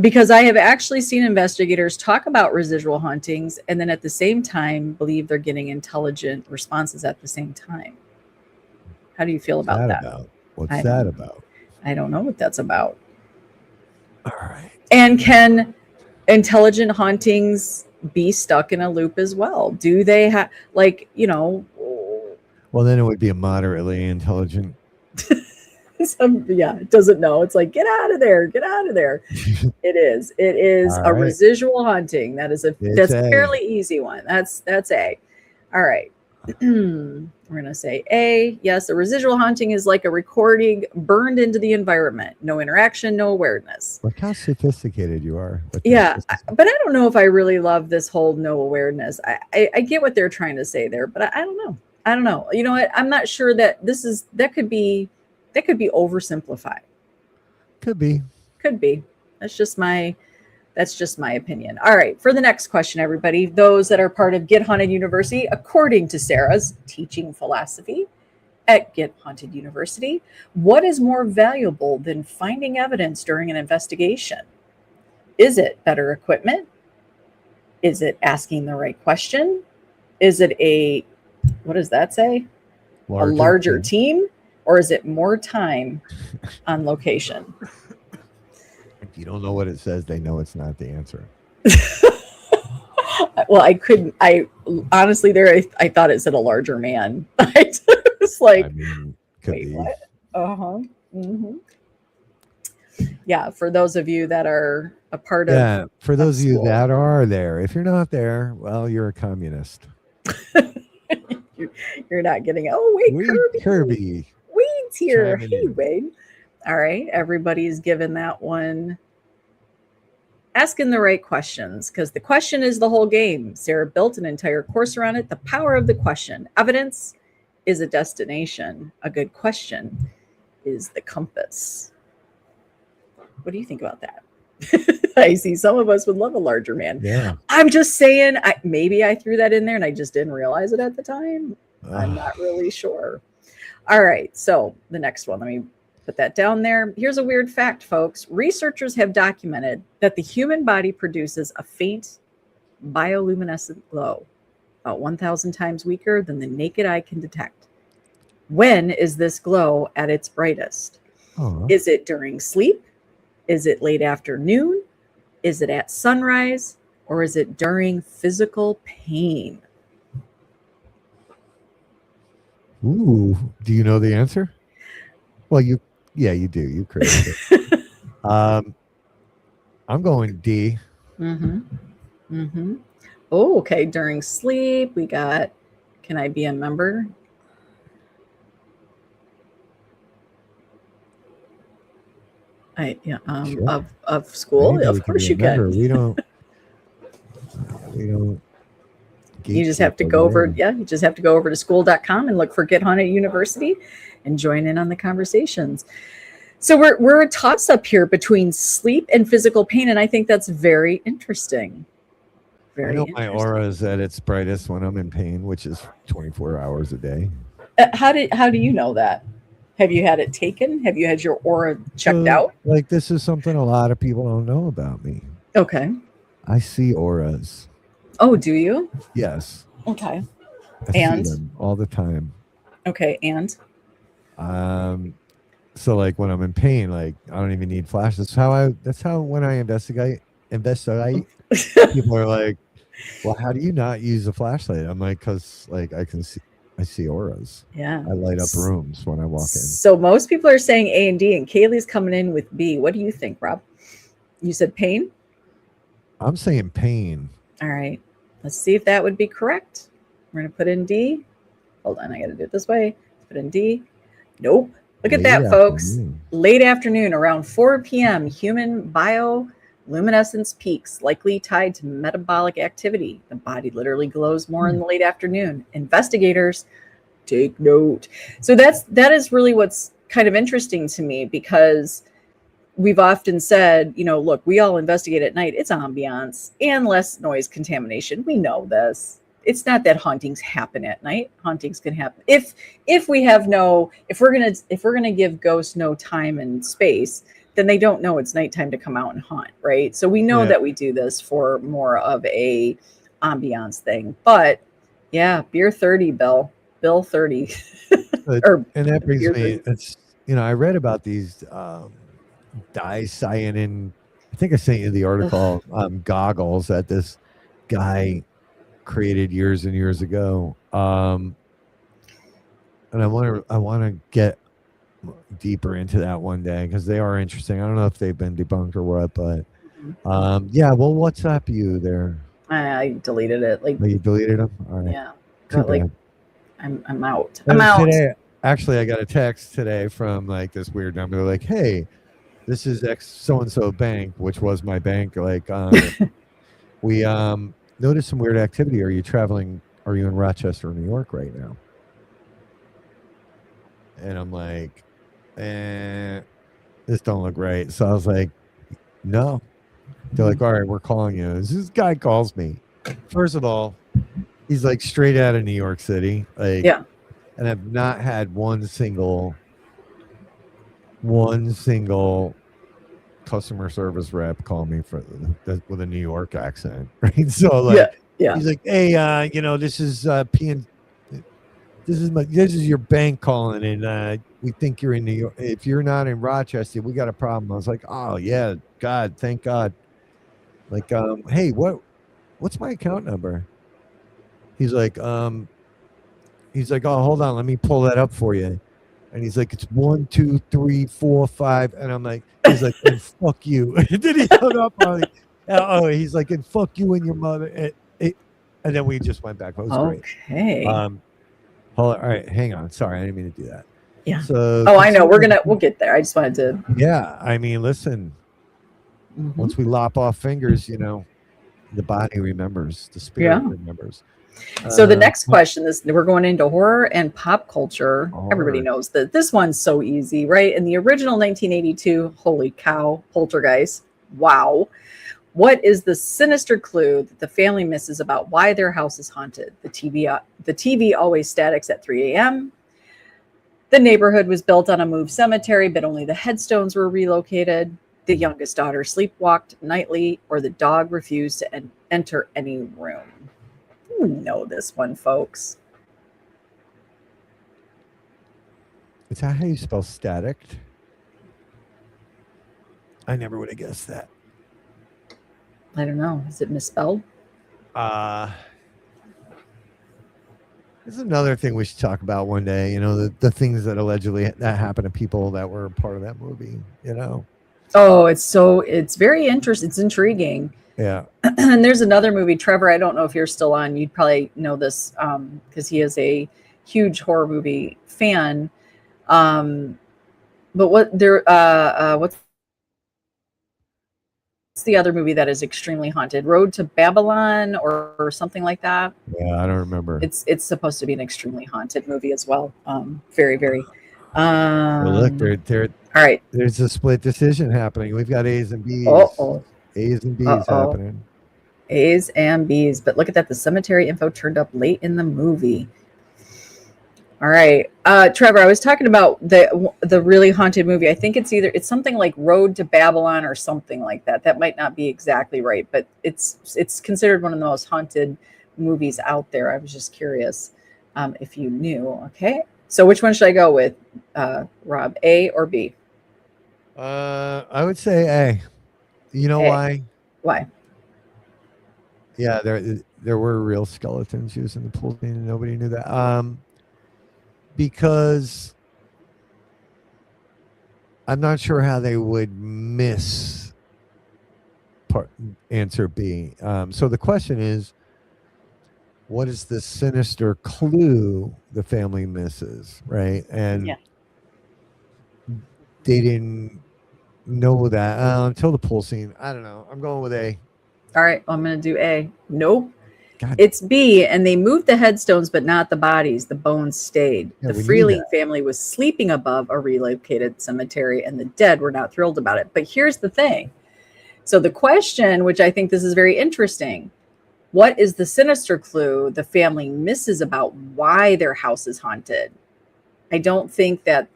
Because I have actually seen investigators talk about residual hauntings and then at the same time believe they're getting intelligent responses at the same time. How do you feel about that? What's that about? I don't know what that's about. All right. And can intelligent hauntings be stuck in a loop as well? Do they have, Well, then it would be a moderately intelligent. It doesn't know. It's like, get out of there. It is a residual haunting. That's a fairly easy one. That's A. All right. We're going to say A. Yes, a residual haunting is like a recording burned into the environment. No interaction, no awareness. Look how sophisticated you are. But I don't know if I really love this whole no awareness. I get what they're trying to say there, but I don't know. You know what? I'm not sure that that could be oversimplified. Could be. That's just my opinion. All right. For the next question, everybody, those that are part of Get Haunted University, according to Sara's teaching philosophy at Get Haunted University, what is more valuable than finding evidence during an investigation? Is it better equipment? Is it asking the right question? Is it what does that say? A larger team? Or is it more time on location? If you don't know what it says, they know it's not the answer. Well, I honestly I thought it said a larger man. I was like, wait, what? Mm-hmm. Yeah, for those of you that are a part of. Yeah, for those of you that are there. If you're not there, well, you're a communist. You're not getting, wait, Kirby. Wade's here. Hey, Wade. All right. Everybody's given that one. Asking the right questions, because the question is the whole game. Sara built an entire course around it. The power of the question. Evidence is a destination. A good question is the compass. What do you think about that? I see some of us would love a larger man. Yeah. I'm just saying, maybe I threw that in there and I just didn't realize it at the time. I'm not really sure. All right. So the next one, let me put that down there. Here's a weird fact, folks. Researchers have documented that the human body produces a faint bioluminescent glow, about 1,000 times weaker than the naked eye can detect. When is this glow at its brightest? Oh, Is it during sleep? Is it late afternoon? Is it at sunrise? Or is it during physical pain? ooh. Do you know the answer? Well, yeah, you do. You created it. I'm going D. Mm-hmm. Mm-hmm. Oh, okay. During sleep, we got, can I be a member? Sure. Of school. Anybody Of can be course a you member. can. We don't You just have gatekeep to over go over, there. yeah, you just have to go over to school.com and look for Get Haunted University and join in on the conversations. So we're a toss up here between sleep and physical pain, and I think that's very interesting. I Very know my interesting. aura is at its brightest when I'm in pain, which is 24 hours a day. How do you know that? Have you had it taken? Have you had your aura checked So, out? like, this is something a lot of people don't know about me. Okay. I see auras. Oh, do you? Yes, Okay. I see And them all the time. okay, and So like when I'm in pain, like I don't even need flashes. That's how when I investigate, people are like, well, how do you not use a flashlight? I'm like, because like I see auras. yeah. I light up rooms when I walk in. So most people are saying A and D, and Kaylee's coming in with B. What do you think, Rob? You said pain? I'm saying pain. All right. Let's see if that would be correct. We're going to put in D. Hold on. I got to do it this way. Let's put in D. Nope. Look at Late that, folks. afternoon. Late afternoon, around 4 p.m., human bioluminescence peaks, likely tied to metabolic activity. The body literally glows more in the late afternoon. Investigators, take note. So that is really what's kind of interesting to me, because we've often said, look, we all investigate at night. It's ambiance and less noise contamination. We know this. It's not that hauntings happen at night. Hauntings can happen if we're gonna give ghosts no time and space, then they don't know it's nighttime to come out and haunt, right? So we know that we do this for more of a ambiance thing. But yeah, beer 30, Bill 30. And that brings beer me. 30. It's I read about these dicyanin. I think I sent you the article. Goggles that this guy created years and years ago. And I want to get deeper into that one day because they are interesting. I don't know if they've been debunked or what, but yeah. Well, what's up, you there? I deleted it. Oh, you deleted them? All right. Yeah. Too But bad. I'm out. I'm out. Today, actually, I got a text today from like this weird number. They're like, "Hey, this is X so and so bank," which was my bank. Like, we noticed some weird activity. Are you traveling? Are you in Rochester, New York right now? And I'm like, this don't look right. So I was like, no. They're like, all right, we're calling you. This guy calls me. First of all, he's like straight out of New York City. Like, Yeah. And I've not had one single customer service rep call me with a New York accent. Right. So like, yeah. He's like, hey, this is PN. This is your bank calling, and we think you're in New York. If you're not in Rochester, we got a problem. I was like, oh yeah, God, thank God. Like, hey, what's my account number? He's like, oh, hold on, let me pull that up for you. And he's like, it's 1, 2, 3, 4, 5, and I'm like, he's like, and fuck you. And then he hung up on me. He's like, and fuck you and your mother. And then we just went back. It was great. Okay. Hold on. All right, hang on. Sorry, I didn't mean to do that. Yeah. So, I know. We'll get there. I just wanted to. Yeah, I mean, listen. Mm-hmm. Once we lop off fingers, the body remembers, the spirit remembers. So the next question is, we're going into horror and pop culture. Horror. Everybody knows that this one's so easy, right? In the original 1982, holy cow, Poltergeist. Wow. What is the sinister clue that the family misses about why their house is haunted? The TV always statics at 3 a.m. The neighborhood was built on a moved cemetery, but only the headstones were relocated. the youngest daughter sleepwalked nightly, or the dog refused to enter any room. You know this one, folks. Is that how you spell static? I never would have guessed that. I don't know. Is it misspelled? This is another thing we should talk about one day. You know, the things that allegedly that happened to people that were part of that movie. You know. Oh, it's very interesting. It's intriguing. Yeah. And there's another movie, Trevor. I don't know if you're still on. You'd probably know this because he is a huge horror movie fan. But what's the other movie that is extremely haunted? Road to Babylon or something like that. Yeah, I don't remember. It's supposed to be an extremely haunted movie as well. Very, very. Well, look, All right. There's a split decision happening. We've got A's and B's. Uh-oh. A's and B's Uh-oh. happening. A's and B's. But look at that. The cemetery info turned up late in the movie. All right. Trevor, I was talking about the really haunted movie. I think it's something like Road to Babylon or something like that. That might not be exactly right, but it's considered one of the most haunted movies out there. I was just curious if you knew. Okay. So which one should I go with, Rob? A or B? I would say A. You know A. why? Why? Yeah, there were real skeletons used in the pool scene, and nobody knew that. Because I'm not sure how they would miss answer B. So the question is, what is the sinister clue the family misses, right? And they didn't know that until the pool scene. I don't know. I'm going with A. All right, I'm going to do A. Nope. God. It's B, and they moved the headstones, but not the bodies. The bones stayed. Yeah, the Freeling family was sleeping above a relocated cemetery, and the dead were not thrilled about it. But here's the thing. So the question, which I think this is very interesting, what is the sinister clue the family misses about why their house is haunted? I don't think that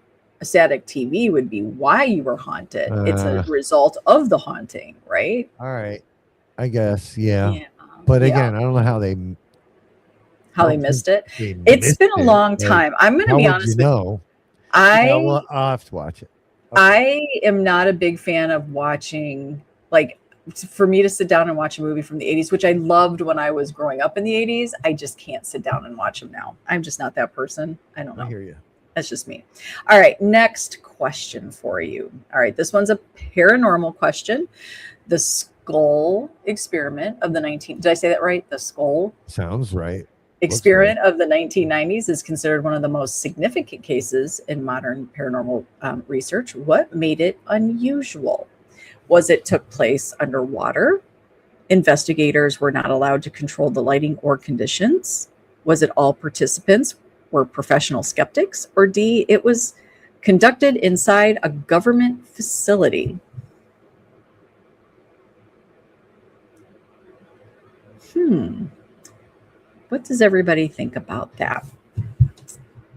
a static TV would be why you were haunted. It's a result of the haunting, right? All right. I guess, yeah. But again, I don't know how they missed it. It's been a long time. I'm going to be honest with you. I'll have to watch it. Okay. I am not a big fan of watching, like, for me to sit down and watch a movie from the 80s, which I loved when I was growing up in the 80s. I just can't sit down and watch them now. I'm just not that person. I don't know. I hear you. That's just me. All right. Next question for you. All right. This one's a paranormal question. The skull experiment of the did I say that right? The skull sounds right. Experiment of the 1990s is considered one of the most significant cases in modern paranormal research. What made it unusual? Was it took place underwater? Investigators were not allowed to control the lighting or conditions? Was it all participants were professional skeptics? Or D, it was conducted inside a government facility? What does everybody think about that?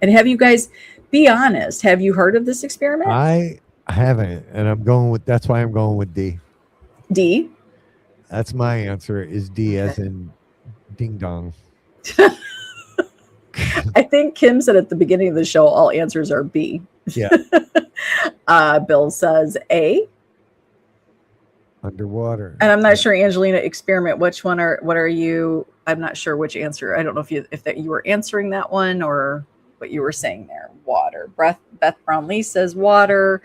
And have you guys, be honest, have you heard of this experiment? I haven't, and that's why I'm going with D. D? That's my answer, is D, as in ding dong. I think Kim said at the beginning of the show, all answers are B. Yeah. Bill says A. Underwater. And I'm not sure, Angelina, experiment, what are you? I'm not sure which answer. I don't know if you were answering that one or what you were saying there. Water. Beth Brownlee says water.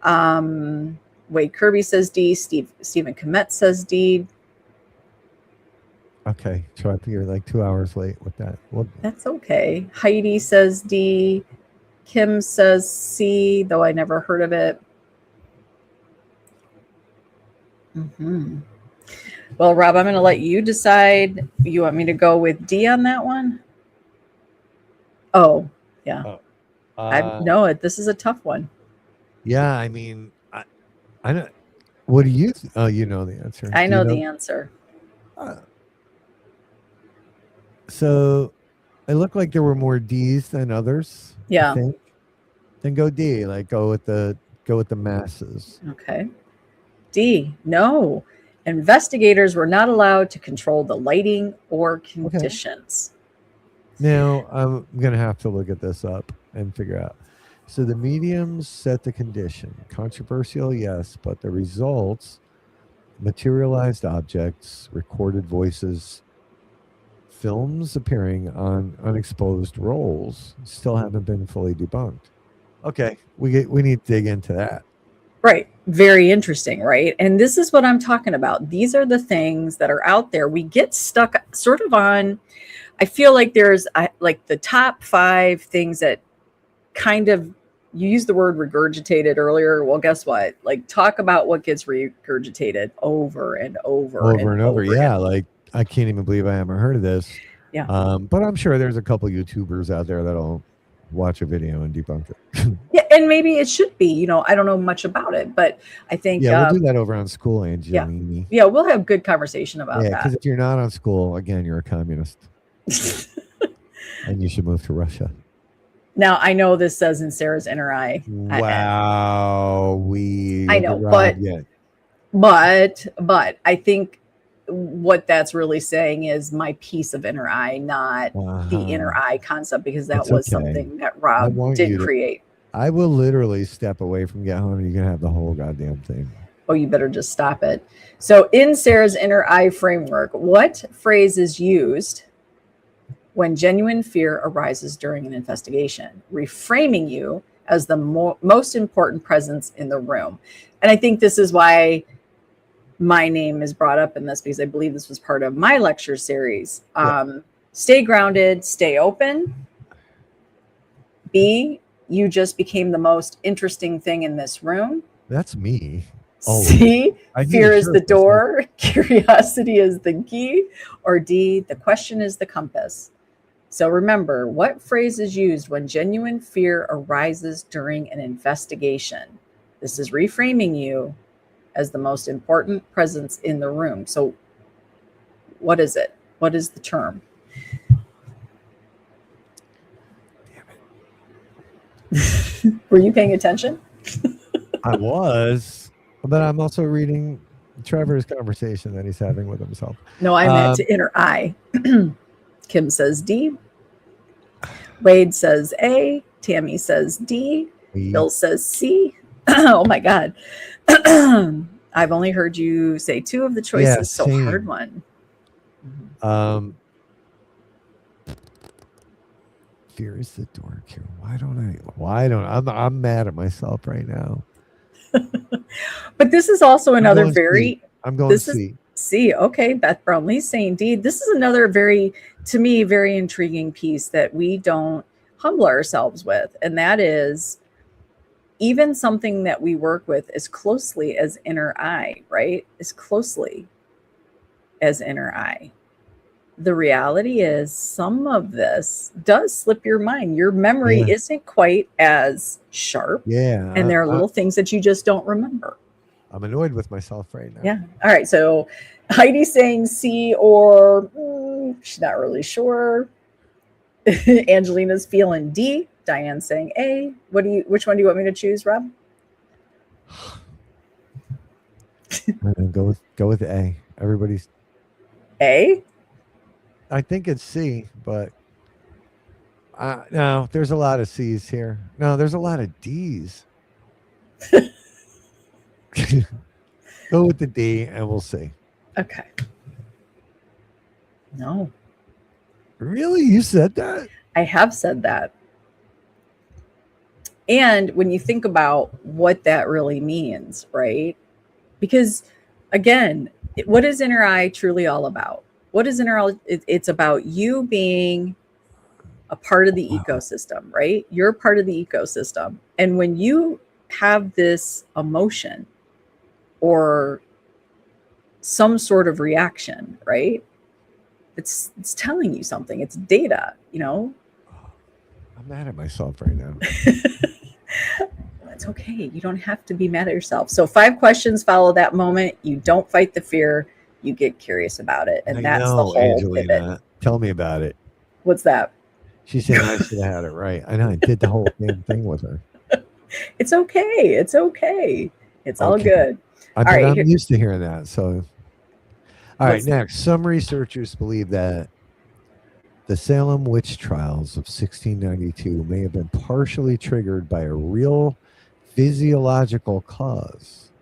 Wade Kirby says D. Stephen Komet says D. Okay, so I think you're like 2 hours late with that. That's okay. Heidi says D. Kim says C, though I never heard of it. Well, Rob, I'm going to let you decide. You want me to go with D on that one? Oh, yeah. This is a tough one. Yeah, I mean, I don't. What do you? You know the answer. I know the answer. So, it looked like there were more D's than others. Yeah. I think. Then go D. Like go with the masses. Okay. D, no. Investigators were not allowed to control the lighting or conditions. Now, I'm going to have to look at this up and figure out. So the mediums set the condition. Controversial, yes, but the results, materialized objects, recorded voices, films appearing on unexposed rolls still haven't been fully debunked. Okay, we need to dig into that. Right. Very interesting, right? And this is what I'm talking about. These are the things that are out there. We get stuck sort of on, I feel like there's like the top 5 things that kind of, you used the word regurgitated earlier. Well, guess what? Like, talk about what gets regurgitated over and over and over. Yeah, like I can't even believe I haven't heard of this. Yeah. But I'm sure there's a couple YouTubers out there that'll watch a video and debunk it. Yeah, and maybe it should be. You know, I don't know much about it, but I think we'll do that over on School, Angelini. Yeah, we'll have good conversation about that. Because if you're not on School, again, you're a communist, and you should move to Russia. Now, I know this says in Sarah's inner eye. Wow, I know, but I think what that's really saying is my piece of inner eye, not the inner eye concept, because that was something that Rob did create. I will literally step away from Get Home, and you can have the whole goddamn thing. Oh, you better just stop it. So in Sarah's inner eye framework, what phrase is used when genuine fear arises during an investigation, reframing you as the most important presence in the room? And I think this is why my name is brought up in this, because I believe this was part of my lecture series. Stay grounded, stay open. B, you just became the most interesting thing in this room. That's me. C, fear is the door, curiosity is the key. Or D, the question is the compass. So remember, what phrase is used when genuine fear arises during an investigation? This is reframing you as the most important presence in the room. So what is it? What is the term? Damn it. Were you paying attention? I was, but I'm also reading Trevor's conversation that he's having with himself. No, I meant to inner eye. Kim says D. Wade says A. Tammy says D. Bill says C. Oh my God. I've only heard you say 2 of the choices, so hard one. Fear is the door. I'm mad at myself right now. But this is also another I'm going C. C. Okay, Beth Brownlee's saying D. This is another to me, very intriguing piece that we don't humble ourselves with. And that is even something that we work with as closely as inner eye, right? As closely as inner eye. The reality is some of this does slip your mind. Your memory isn't quite as sharp. Yeah. And there are little things that you just don't remember. I'm annoyed with myself right now. Yeah. All right. So Heidi's saying C, or she's not really sure. Angelina's feeling D. Diane's saying A. Which one do you want me to choose, Rob? Go with A. Everybody's A. I think it's C, but no, there's a lot of C's here. No, there's a lot of D's. Go with the D and we'll see. Okay. No. Really? You said that? I have said that. And when you think about what that really means, right? Because again, what is inner eye truly all about? What is inner eye? It's about you being a part of the ecosystem, right? You're part of the ecosystem. And when you have this emotion or some sort of reaction, right? It's telling you something. It's data, you know? I'm mad at myself right now. It's okay. You don't have to be mad at yourself. So 5 questions follow that moment. You don't fight the fear. You get curious about it. And that's the whole Angelina, pivot. Tell me about it. What's that? She said I should have had it right. I know. I did the whole damn thing with her. It's okay. It's okay. It's all good. I All mean, right, I'm here- used to hearing that. So, all right, What's- next. Some researchers believe that the Salem witch trials of 1692 may have been partially triggered by a real physiological cause.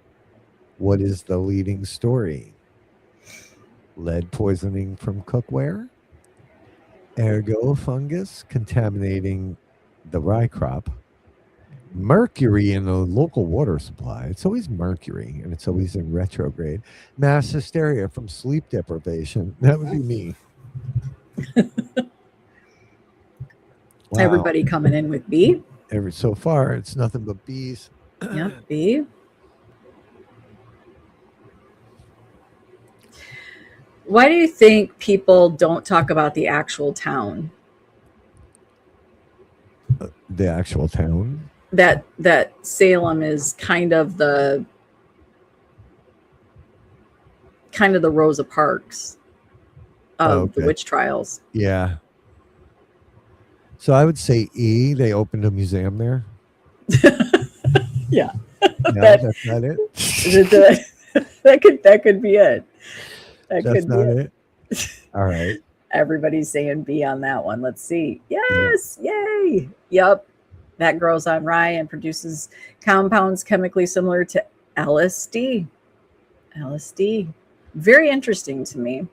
What is the leading story? Lead poisoning from cookware, ergo fungus contaminating the rye crop, mercury in the local water supply. It's always mercury and it's always in retrograde. Mass hysteria from sleep deprivation. That would be me. Wow. Everybody coming in with B. So far, it's nothing but bees. Yep, B. Why do you think people don't talk about the actual town? The actual town. That Salem is kind of the Rosa Parks of the Okay. witch trials. Yeah. So I would say E. They opened a museum there. Yeah. No, That- that's not it. that could be it. That That's could be not it. it. All right. Everybody's saying B on that one. Let's see. Yes, yay. Yep. That grows on rye and produces compounds chemically similar to LSD. LSD. Very interesting to me.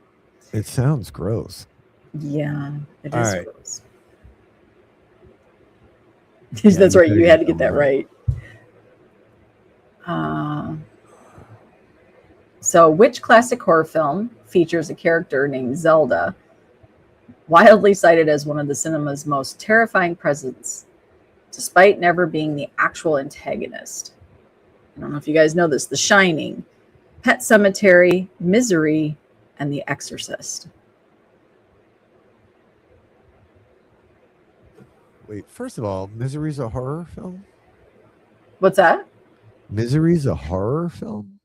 It sounds gross. Yeah, it All is right. gross. Yeah, That's you right. gotta You had to get get that that right. So, which classic horror film features a character named Zelda, wildly cited as one of the cinema's most terrifying presence, despite never being the actual antagonist? I don't know if you guys know this. The Shining, Pet Cemetery, Misery, and The Exorcist. Wait, first of all, Misery's a horror film? What's that? Misery's a horror film?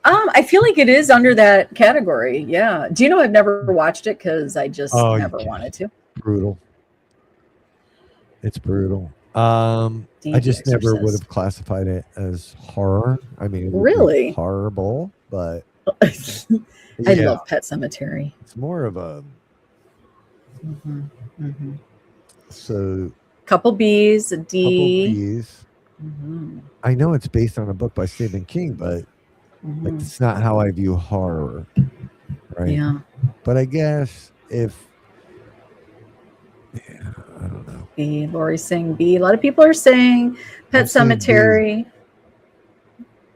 I feel like it is under that category. Yeah. Do you know I've never watched it because I just Oh, never yeah. wanted to. Brutal. It's brutal. The I just never Exorcist. would have classified it as horror. I mean, it would Really? be horrible, but I yeah, love Pet Cemetery. it's more of a Mm-hmm. so Couple B's, a couple D. B's. Mm-hmm. I know it's based on a book by Stephen King, but like, it's not how I view horror, right? Yeah. But I guess if I don't know. B. Lori's saying B. A lot of people are saying Pet I'm saying B. Cemetery.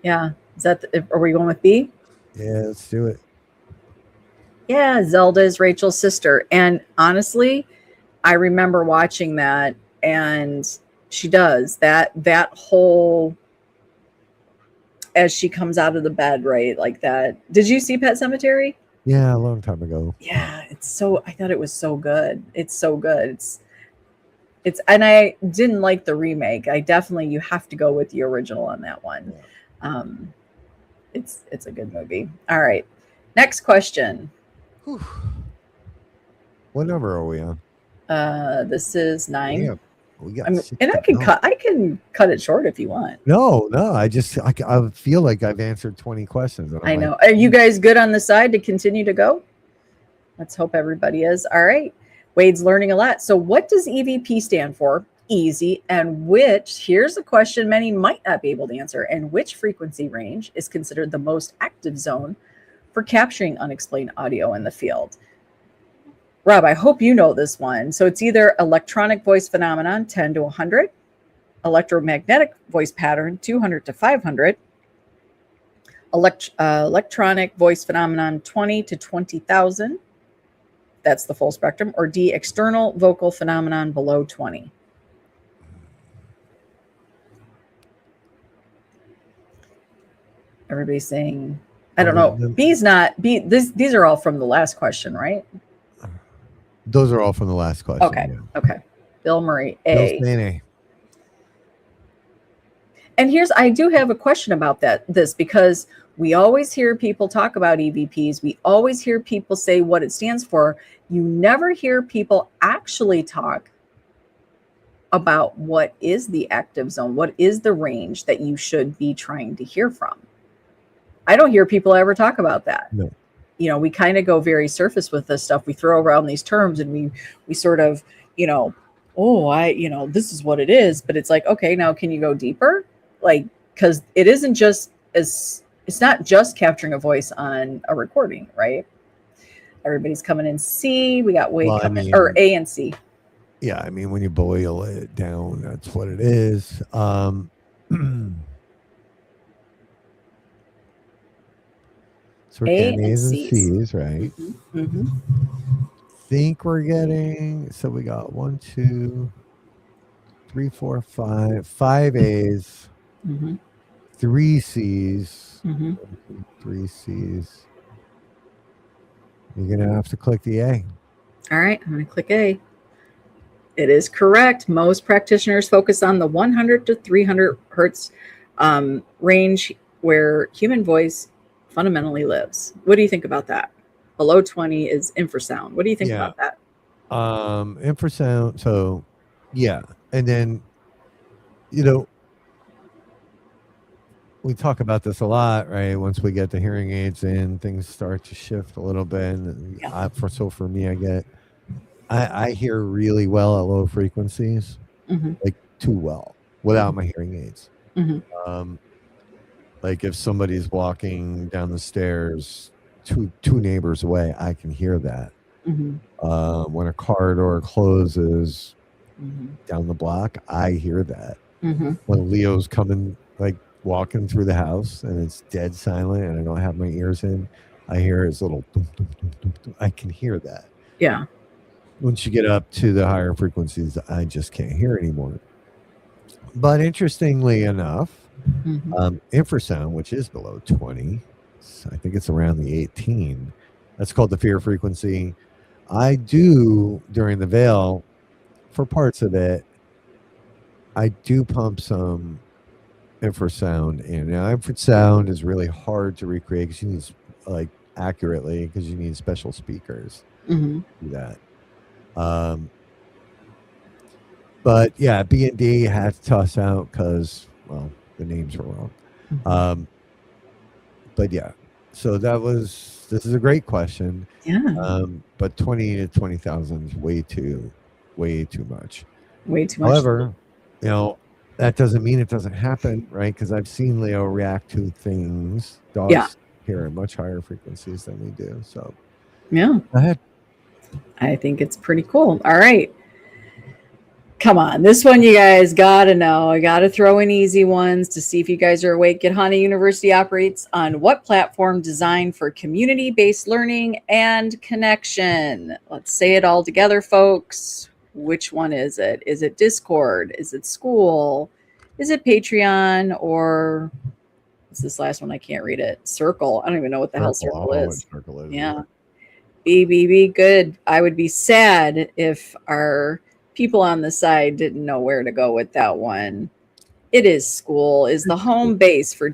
Yeah. Is that? Are we going with B? Yeah, let's do it. Yeah. Zelda is Rachel's sister, and honestly, I remember watching that, and she does that whole as she comes out of the bed, right? Like that. Did you see Pet Cemetery? Yeah, a long time ago. Yeah, I thought it was so good. It's so good. It's and I didn't like the remake. You have to go with the original on that one. Yeah. It's a good movie. All right. Next question. Whew. What number are we on? This is 9. Damn, we got and I 60 can now. I can cut it short if you want. No, I feel like I've answered 20 questions. And I'm I like, know. Are you guys good on the side to continue to go? Let's hope everybody is. All right. Wade's learning a lot. So what does EVP stand for? Easy. And here's a question many might not be able to answer. And which frequency range is considered the most active zone for capturing unexplained audio in the field? Rob, I hope you know this one. So it's either electronic voice phenomenon 10 to 100, electromagnetic voice pattern 200 to 500, electronic voice phenomenon 20 to 20,000. That's the full spectrum. Or D, external vocal phenomenon below 20. Everybody's saying, I don't know. B's not B. These are all from the last question, right? those are all from the last question. Okay. Yeah. Okay. Bill Murray, A. Bill's saying A. And I do have a question about this because we always hear people talk about EVPs. We always hear people say what it stands for. You never hear people actually talk about what is the active zone, what is the range that you should be trying to hear from. I don't hear people ever talk about that. No. You know, we kind of go very surface with this stuff. We throw around these terms and we sort of, you know, this is what it is. But it's like, okay, now can you go deeper? Like, because it isn't just it's not just capturing a voice on a recording, right? Everybody's coming in C. We got or A and C. Yeah, I mean, when you boil it down, that's what it is. So we're getting A's and C's, right? Think we're getting, so we got 1, 2, 3, 4, 5 A's, 3 C's, 3 C's. You're gonna have to click the A. All right, I'm gonna click A. It is correct. Most practitioners focus on the 100 to 300 hertz range where human voice fundamentally lives. What do you think about that? Below 20 is infrasound. What do you think about that? Infrasound. So, yeah. And then, you know, we talk about this a lot, right? Once we get the hearing aids in, things start to shift a little bit. And for me, I hear really well at low frequencies, like too well, without my hearing aids. Like if somebody's walking down the stairs two neighbors away, I can hear that. When a car door closes down the block, I hear that. When Leo's coming, like walking through the house and it's dead silent and I don't have my ears in, I hear his little dum, dum, dum, dum, dum. I can hear that. Yeah. Once you get up to the higher frequencies, I just can't hear anymore. But interestingly enough, infrasound, which is below 20, I think it's around the 18. That's called the fear frequency. I do, during the veil, for parts of it, I do pump some infrasound in. Now, infrasound is really hard to recreate because you need, like, accurately, because you need special speakers to do that. But yeah, B and D had to toss out because, well, the names were wrong. But yeah, so this is a great question. Yeah. But 20 to 20,000 is way too much. Way too much. However, you know, that doesn't mean it doesn't happen, right? Because I've seen Leo react to things. Dogs hear at much higher frequencies than we do. So yeah. Go ahead. I think it's pretty cool. All right. Come on. This one you guys got to know. I got to throw in easy ones to see if you guys are awake. Get Haunted University operates on what platform designed for community-based learning and connection? Let's say it all together, folks. Which one is it? Is it Discord? Is it School? Is it Patreon? Or what's this last one? I can't read it. Circle. I don't even know what the hell Circle is. Yeah. B, good. I would be sad if our people on the side didn't know where to go with that one. It is School, is the home base for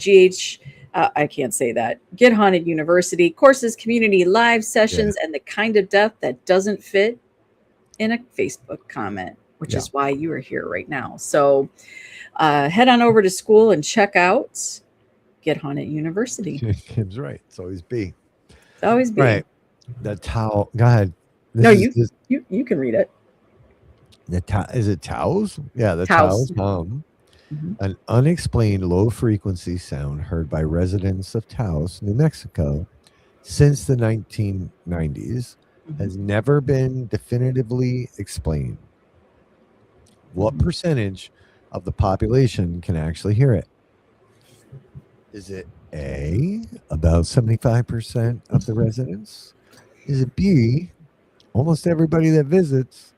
I can't say that. Get Haunted University, courses, community, live sessions, and the kind of depth that doesn't fit in a Facebook comment, which is why you are here right now. So head on over to School and check out Get Haunted University. Kim's right. It's always B. It's always B. Right. The towel. Go ahead. You can read it. Is it Taos? Yeah, the Taos hum. An unexplained low frequency sound heard by residents of Taos, New Mexico, since the 1990s has never been definitively explained. What percentage of the population can actually hear it? Is it A, about 75% of the residents? Is it B, almost everybody that visits?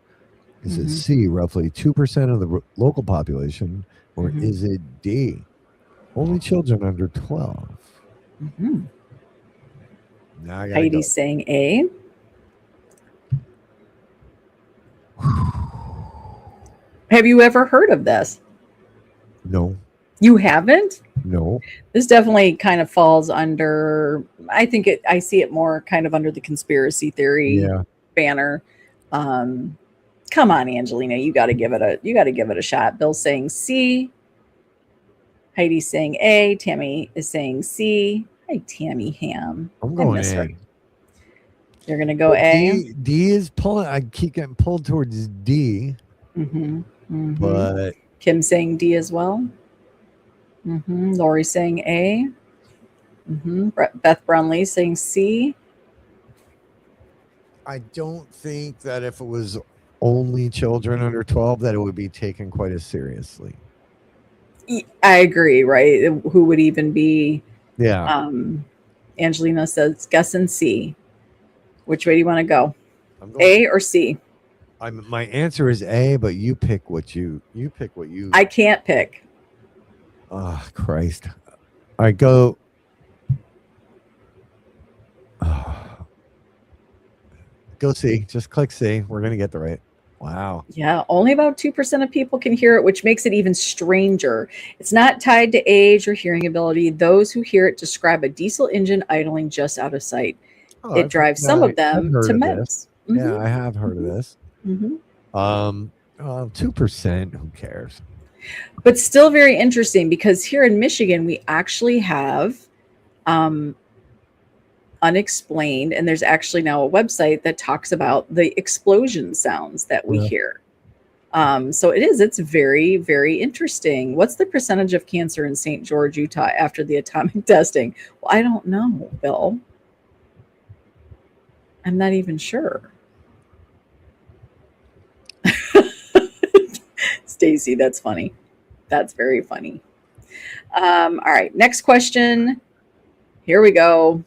Is it C, roughly 2% of the local population? Or is it D, only children under 12? Now I Heidi's saying A. Have you ever heard of this? No. You haven't? No. This definitely kind of falls under, I see it more kind of under the conspiracy theory banner. Come on, Angelina, you got to give it a shot. Bill's saying C. Heidi's saying A. Tammy is saying C. Hi, Tammy Ham. I'm I going miss her. A. You're gonna go But A. D is pulling. I keep getting pulled towards D, but Kim saying D as well. Lori saying A. Beth Brownlee saying C. I don't think that if it was only children under 12 that it would be taken quite as seriously. I agree, right? Who would even be? Yeah. Angelina says guessing C. Which way do you want to go? I'm going A or C? my answer is A, but you pick what you I can't pick. Oh, Christ. I go go C. Just click C. We're gonna get the right. Wow. Yeah, only about 2% of people can hear it, which makes it even stranger. It's not tied to age or hearing ability. Those who hear it describe a diesel engine idling just out of sight. It drives some of them to meds. Yeah, I have heard of this. 2%, who cares? But still very interesting because here in Michigan, we actually have unexplained, and there's actually now a website that talks about the explosion sounds that we hear. So it's very, very interesting. What's the percentage of cancer in St. George, Utah after the atomic testing? Well, I don't know, Bill. I'm not even sure. Stacy, that's funny. That's very funny. All right, next question. Here we go.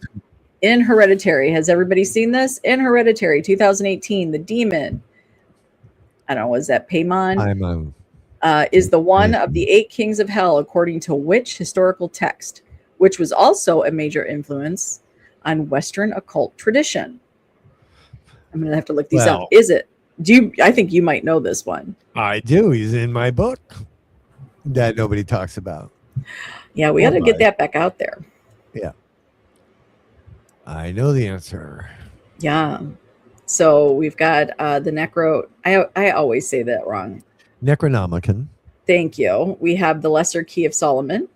In Hereditary, has everybody seen this? In Hereditary, 2018, the demon, I don't know, was that Paimon? Is the one of the 8 kings of hell, according to which historical text, which was also a major influence on Western occult tradition? I'm going to have to look these up. Is it? I think you might know this one. I do. He's in my book that nobody talks about. Yeah, we got to get that back out there. Yeah. I know the answer. Yeah. So we've got the Necro. I always say that wrong. Necronomicon. Thank you. We have the Lesser Key of Solomon.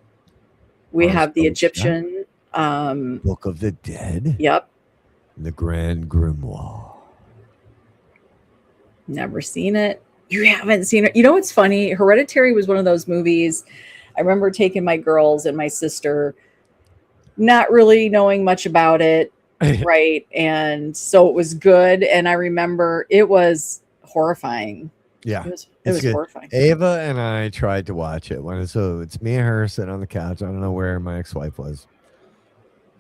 We have the Egyptian Book of the Dead. Yep. The Grand Grimoire. Never seen it. You haven't seen it. You know what's funny? Hereditary was one of those movies. I remember taking my girls and my sister, not really knowing much about it, right? And so it was good. And I remember it was horrifying. Yeah, it was horrifying. Ava and I tried to watch it so it's me and her sitting on the couch. I don't know where my ex-wife was,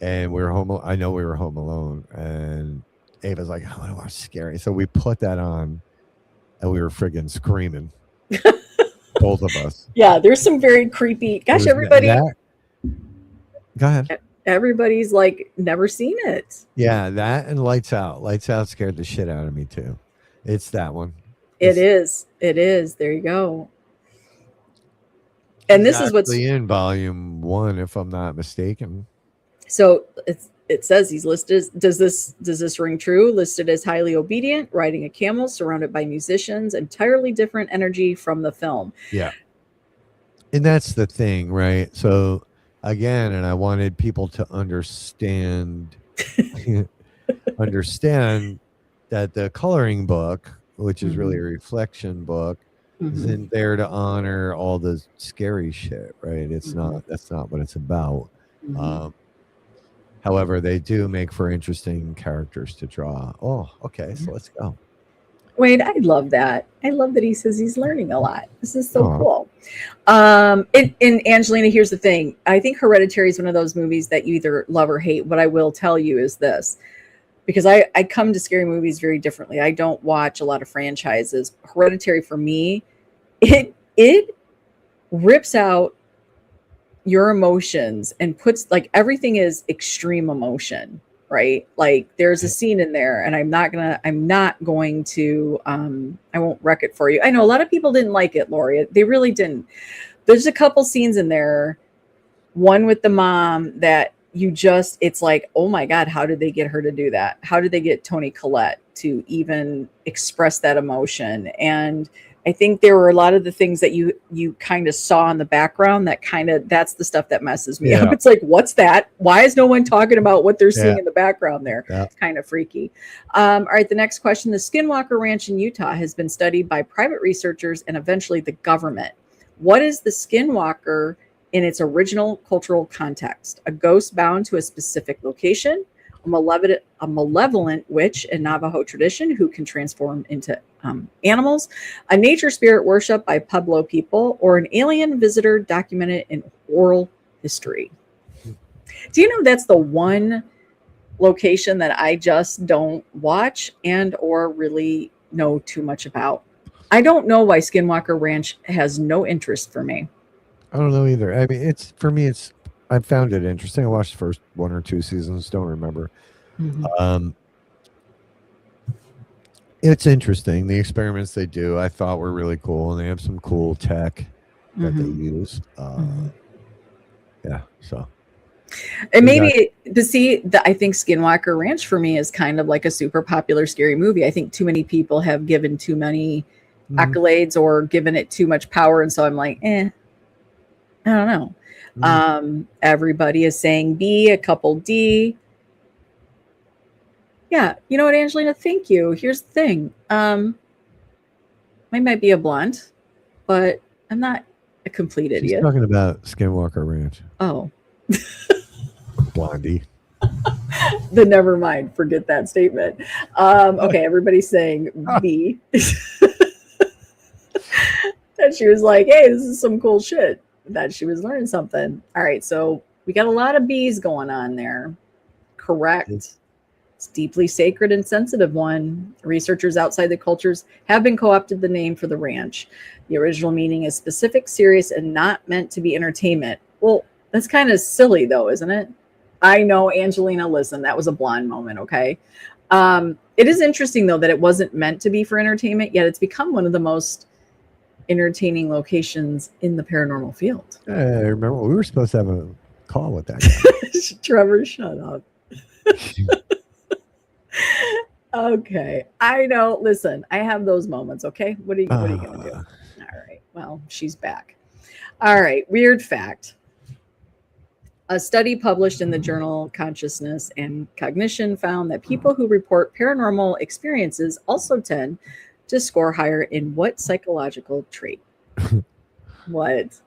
and we were home. I know we were home alone, and Ava's like, "I want to watch scary." So we put that on, and we were friggin' screaming, both of us. Yeah, there's some very creepy. Gosh, everybody. Go ahead. Everybody's like never seen it. Yeah, that and Lights Out. Lights Out scared the shit out of me too. It's that one. It is. There you go. And this is what's in volume 1, if I'm not mistaken. So it says he's listed. Does this ring true? Listed as highly obedient, riding a camel, surrounded by musicians, entirely different energy from the film. Yeah. And that's the thing, right? So again, and I wanted people to understand that the coloring book, which is really a reflection book, isn't there to honor all the scary shit, right? It's not. That's not what it's about. However, they do make for interesting characters to draw. Oh, okay, so let's go. Wade, I love that. I love that he says he's learning a lot. This is so cool. And Angelina, here's the thing. I think Hereditary is one of those movies that you either love or hate. What I will tell you is this, because I come to scary movies very differently. I don't watch a lot of franchises. Hereditary for me, it rips out your emotions and puts, like, everything is extreme emotion, right? Like there's a scene in there, and I'm not going to I won't wreck it for you. I know a lot of people didn't like it, Lori. They really didn't. There's a couple scenes in there, one with the mom that it's like, oh my God, how did they get her to do that? How did they get Toni Collette to even express that emotion? And I think there were a lot of the things that you kind of saw in the background that's the stuff that messes me up. It's like, what's that? Why is no one talking about what they're seeing in the background there? It's kind of freaky. All right, the next question. The Skinwalker Ranch in Utah has been studied by private researchers and eventually the government. What is the Skinwalker in its original cultural context? A ghost bound to a specific location, a malevolent witch in Navajo tradition who can transform into animals, a nature spirit worship by Pueblo people, or an alien visitor documented in oral history. Do you know that's the one location that I just don't watch and or really know too much about? I don't know why Skinwalker Ranch has no interest for me. I don't know either. I mean, I found it interesting. I watched the first 1 or 2 seasons. Don't remember. It's interesting. The experiments they do, I thought were really cool, and they have some cool tech that they use. Yeah. So. And maybe I think Skinwalker Ranch for me is kind of like a super popular scary movie. I think too many people have given too many accolades or given it too much power, and so I'm like, I don't know. Everybody is saying B, a couple D. Yeah, you know what, Angelina? Thank you. Here's the thing. I might be a blunt, but I'm not a complete idiot. She's talking about Skinwalker Ranch. Oh. Blondie. Then never mind. Forget that statement. Okay, everybody's saying B. And she was like, hey, this is some cool shit. That she was learning something. All right, so we got a lot of B's going on there. Correct. It's deeply sacred and sensitive one. Researchers outside the cultures have been co-opted the name for the ranch. The original meaning is specific, serious, and not meant to be entertainment. Well, that's kind of silly though, isn't it? I know, Angelina, listen, that was a blonde moment, okay? It is interesting though that it wasn't meant to be for entertainment, yet it's become one of the most entertaining locations in the paranormal field. I remember we were supposed to have a call with that guy. Trevor, shut up. Okay, I know. Listen, I have those moments. Okay, what are you gonna do? All right. Well, she's back. All right. Weird fact. A study published in the journal Consciousness and Cognition found that people who report paranormal experiences also tend to score higher in what psychological trait? What?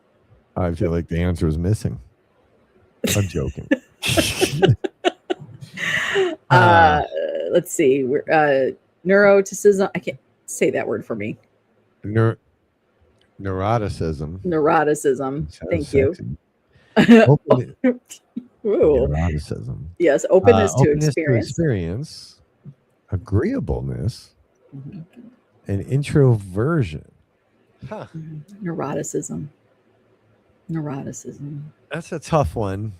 I feel like the answer is missing. I'm joking. Let's see. Neuroticism. I can't say that word for me. Neuroticism. Neuroticism. Thank sexy. you. Neuroticism. Yes, openness to experience. Agreeableness, and introversion. Huh. Neuroticism. That's a tough one.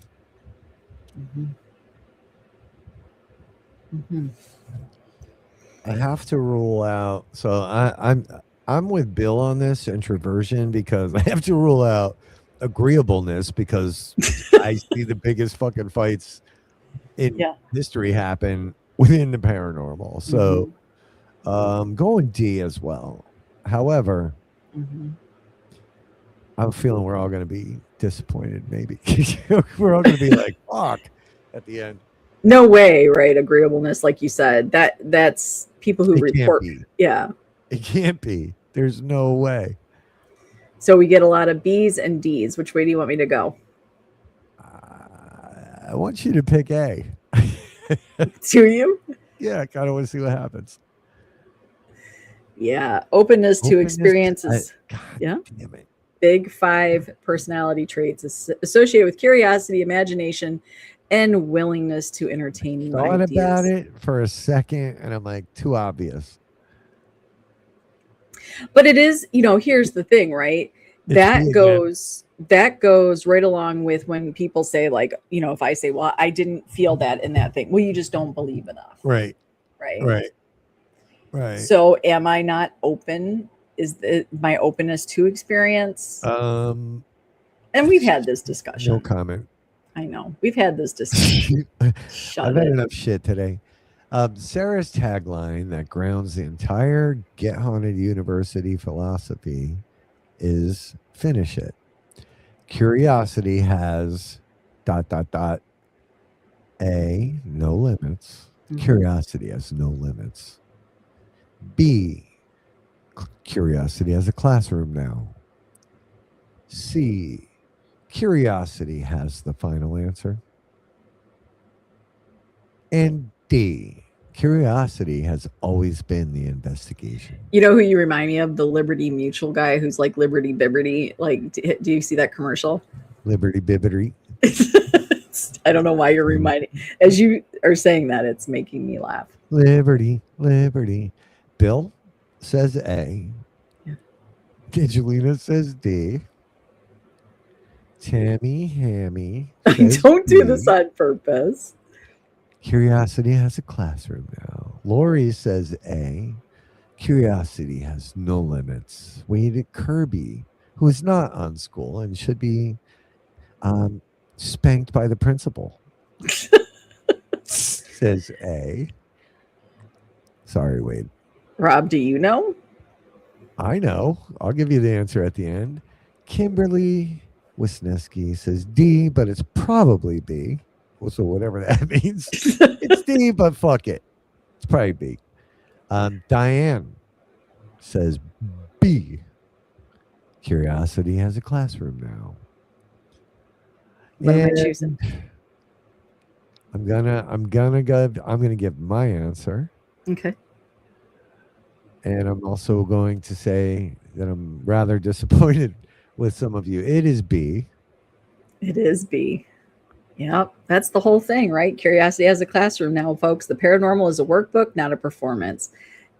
I have to rule out. So I'm with Bill on this introversion because I have to rule out agreeableness because I see the biggest fucking fights in history happen within the paranormal. So going D as well. However, I'm feeling we're all going to be disappointed. Maybe we're all going to be like, fuck at the end. No way, right? Agreeableness, like you said, that's people who report. Yeah. It can't be. There's no way. So we get a lot of B's and D's. Which way do you want me to go? I want you to pick A. Do you? Yeah, I kind of want to see what happens. Yeah. Openness to experiences. God damn it. Big 5 personality traits associated with curiosity, imagination, and willingness to entertain new Thought ideas. about it for a second, and I'm like, too obvious. But it is, here's the thing, right? That goes right along with when people say, like, if I say, well, I didn't feel that in that thing. Well, you just don't believe enough. Right. So am I not open? Is my openness to experience? And we've had this discussion. No comment. I know. We've had this discussion. Shut I've had it. enough shit today. Sarah's tagline that grounds the entire Get Haunted University philosophy is finish it. Curiosity has ... A, no limits. Mhm. Curiosity has no limits. B, curiosity has a classroom now. C, curiosity has the final answer. And D, curiosity has always been the investigation. You know who you remind me of? The Liberty Mutual guy who's like Liberty Bibberty. Like, do you see that commercial? Liberty bibbity. I don't know why you're reminding. As you are saying that, it's making me laugh. Liberty, liberty. Bill says A. Yeah. Angelina says D. Tammy Hammy I says don't do B. this on purpose. Curiosity has a classroom now. Lori says A. Curiosity has no limits. Wade Kirby, who is not on school and should be spanked by the principal, says A. Sorry, Wade. Rob, do you know? I know. I'll give you the answer at the end. Kimberly Wisniewski says D, but it's probably B. Well, so whatever that means. It's D, but fuck it. It's probably B. Diane says B. Curiosity has a classroom now. What am I And choosing? I'm gonna give my answer. Okay. And I'm also going to say that I'm rather disappointed with some of you. It is B. It is B. Yep. That's the whole thing, right? Curiosity has a classroom now, folks. The paranormal is a workbook, not a performance.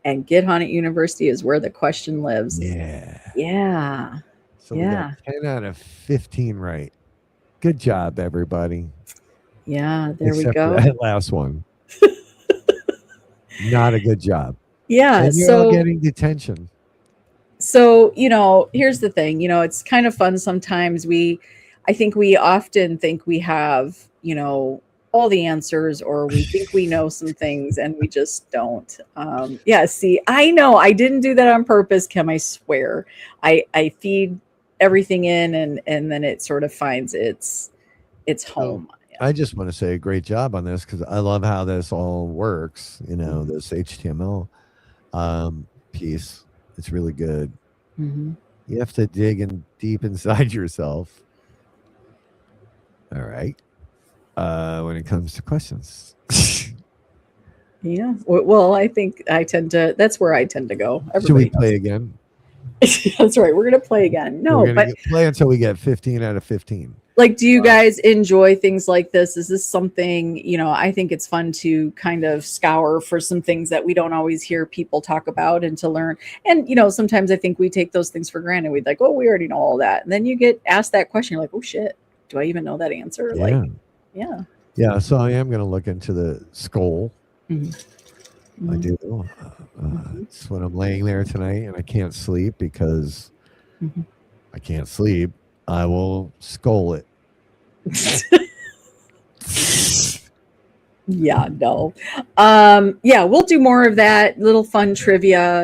And Get Haunted University is where the question lives. Yeah. Yeah. So we got 10 out of 15 right. Good job, everybody. Yeah. There we Except go. for that last one. Not a good job. Yeah. And you're all getting detention. So, here's the thing, it's kind of fun sometimes. I think we often think we have, all the answers, or we think we know some things and we just don't. See, I know I didn't do that on purpose, Kim, I swear. I feed everything in and then it sort of finds its home. I just want to say a great job on this because I love how this all works, this HTML piece. It's really good. Mm-hmm. You have to dig in deep inside yourself. All right. When it comes to questions. Yeah. Well, I think that's where I tend to go. Should we play again? That's right. We're going to play again. No, but play until we get 15 out of 15. Like, do you guys enjoy things like this? Is this something, I think it's fun to kind of scour for some things that we don't always hear people talk about and to learn. And, sometimes I think we take those things for granted. We'd like, oh, we already know all that. And then you get asked that question. You're like, oh, shit, do I even know that answer? Yeah. Like, yeah. Yeah. So I am going to look into the skull. Mm-hmm. I do. It's when I'm laying there tonight and I can't sleep because I can't sleep. I will skull it. Yeah, no. We'll do more of that little fun trivia.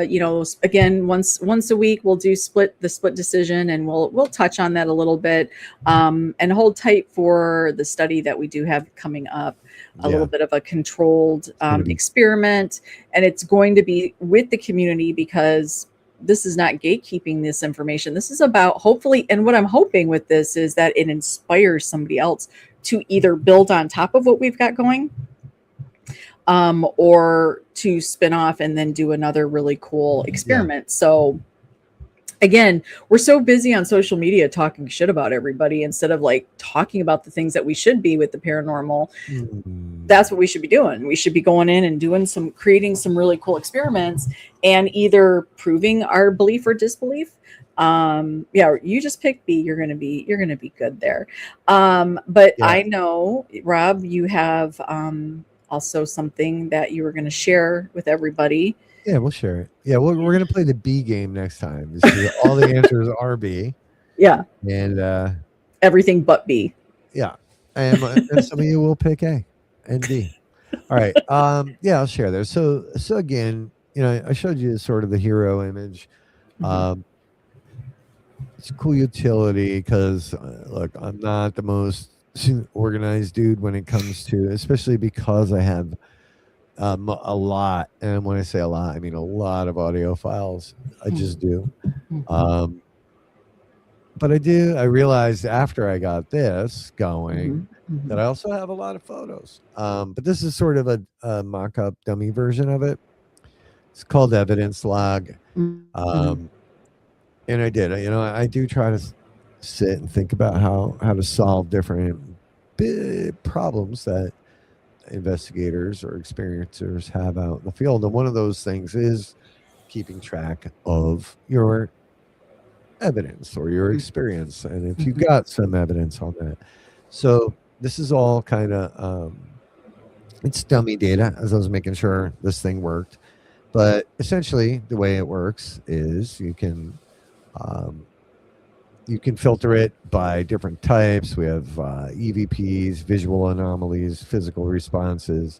Again, once a week we'll do the split decision, and we'll touch on that a little bit. And hold tight for the study that we do have coming up. A little bit of a controlled experiment, and it's going to be with the community because this is not gatekeeping this information. This is about hopefully, and what I'm hoping with this is that it inspires somebody else to either build on top of what we've got going, or to spin off and then do another really cool experiment. Yeah. So again, we're so busy on social media talking shit about everybody instead of like talking about the things that we should be with the paranormal. That's what we should be doing. We should be going in and creating some really cool experiments and either proving our belief or disbelief. You just pick B. You're gonna be good there. I know, Rob, you have also something that you were going to share with everybody. Yeah, we'll share it. Yeah, we're going to play the B game next time. All the answers are B. Yeah. And everything but B. Yeah. and some of you will pick A and D. All right. Yeah, I'll share there. So again, I showed you sort of the hero image. Mhm. Um, it's a cool utility because look, I'm not the most organized dude when it comes to, especially because I have a lot, and when I say a lot, I mean a lot of audio files. I just do. Mhm. Um, but I realized after I got this going Mhm. Mhm. that I also have a lot of photos. But this is sort of a mock-up dummy version of it. It's called evidence log. Mhm. Um, and I did, I do try to sit and think about how to solve different big problems that investigators or experiencers have out in the field. And one of those things is keeping track of your evidence or your experience, and if you Mhm. got some evidence on that. So this is all kind of it's dummy data, as I was making sure this thing worked. But essentially, the way it works is um, you can filter it by different types. We have EVPs, visual anomalies, physical responses,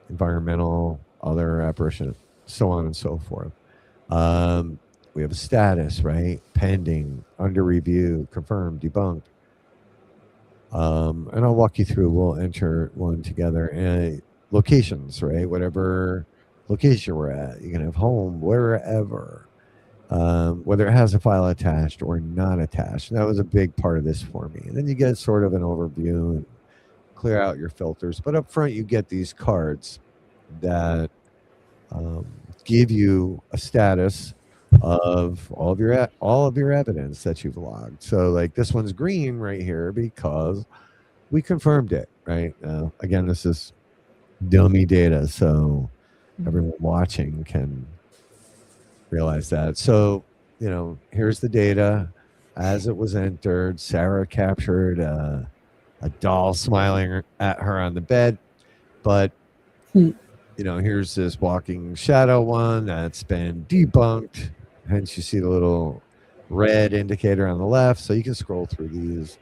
environmental, other apparition, so on and so forth. Um, we have a status, right? Pending, under review, confirmed, debunked. And I'll walk you through. We'll enter one together. And locations, right? Whatever location we're at, you can have home, wherever. Whether it has a file attached or not attached. And that was a big part of this for me. And then you get sort of an overview and clear out your filters. But up front, you get these cards that um, give you a status of all of your evidence that you've logged. So like this one's green right here because we confirmed it, right? Again, this is dummy data, so everyone watching can realize that. So, here's the data as it was entered. Sarah captured a doll smiling at her on the bed, but Mhm. here's this walking shadow one that's been debunked. Hence, you see the little red indicator on the left. So you can scroll through these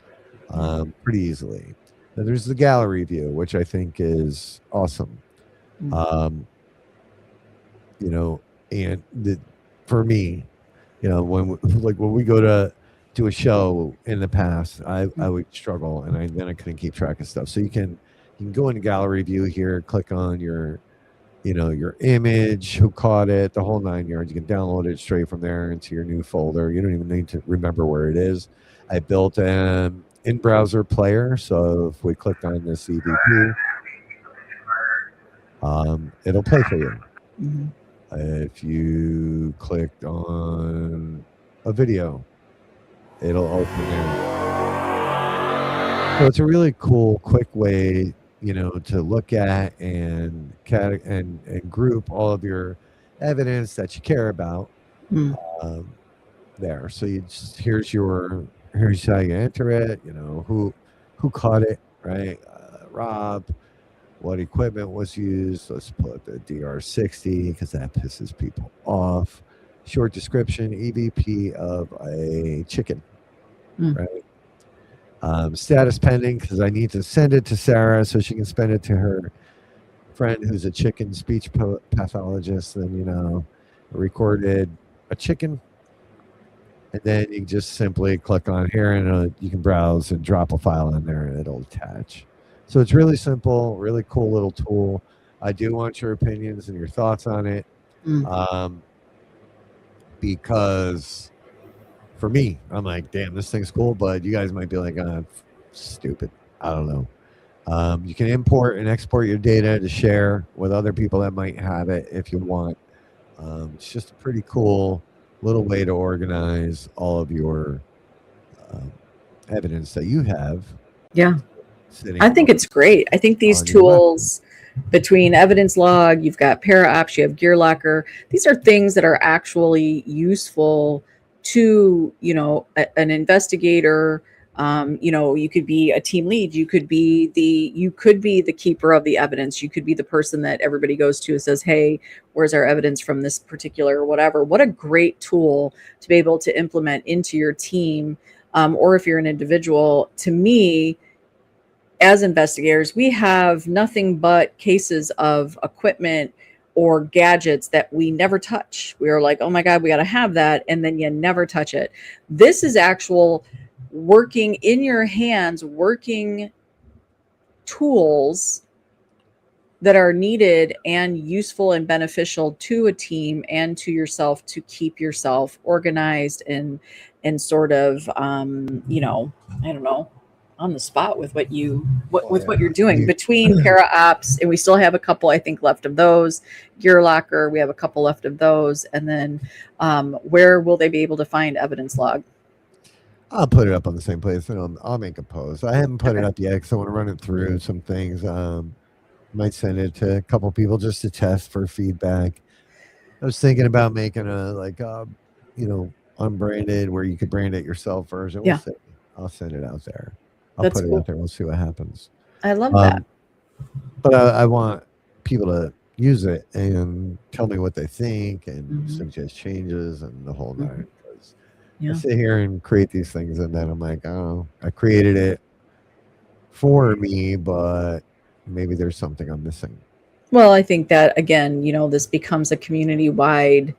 pretty easily. Then there's the gallery view, which I think is awesome. Mhm. Um, you know, and for me, when we go to a show in the past, I would struggle, and then I couldn't keep track of stuff. So you can go into gallery view here, click on your image, who caught it, the whole 9 yards. You can download it straight from there into your new folder. You don't even need to remember where it is. I built an in-browser player, so if we clicked on this EVP, it'll play for you. Mhm. If you clicked on a video, it'll open there. So it's a really cool, quick way, to look at and group all of your evidence that you care about Mhm. um, there. So here's how you enter it. Who caught it, right? Rob. What equipment was used? Let's put the DR60 because that pisses people off. Short description: EVP of a chicken, Mhm. right? Status pending because I need to send it to Sarah so she can send it to her friend who's a chicken speech pathologist. Then recorded a chicken, and then you just simply click on here, and you can browse and drop a file in there, and it'll attach. So it's really simple, really cool little tool. I do want your opinions and your thoughts on it, Mhm. um, because for me, I'm like, damn, this thing's cool, but you guys might be like, stupid. I don't know. You can import and export your data to share with other people that might have it if you want. It's just a pretty cool little way to organize all of your um, evidence that you have Yeah. I sitting think it's great. I think these on your laptop. tools, between evidence log, you've got para-ops, you have gear locker, these are things that are actually useful to, an investigator. You could be a team lead, you could be the keeper of the evidence, you could be the person that everybody goes to and says, hey, where's our evidence from this particular whatever. What a great tool to be able to implement into your team. Or if you're an individual, to me, as investigators, we have nothing but cases of equipment or gadgets that we never touch. We are like, oh my God, we got to have that. And then you never touch it. This is actual working in your hands, working tools that are needed and useful and beneficial to a team and to yourself to keep yourself organized and sort of you know, I don't know, on the spot with what you're doing between para ops. And we still have a couple, I think, left of those. Gear locker, we have a couple left of those. And then where will they be able to find evidence log? I'll put it up on the same place, and I'll make a post. I haven't put it up yet because I want to run it through some things. Might send it to a couple people just to test for feedback. I was thinking about making a unbranded where you could brand it yourself version. We'll see. I'll send it out there. I'll put it out there. We'll see what happens. I love that. But I want people to use it and tell me what they think and suggest changes and the whole nine. I sit here and create these things, and then I'm like, oh, I created it for me, but maybe there's something I'm missing. Well, I think that, again, this becomes a community-wide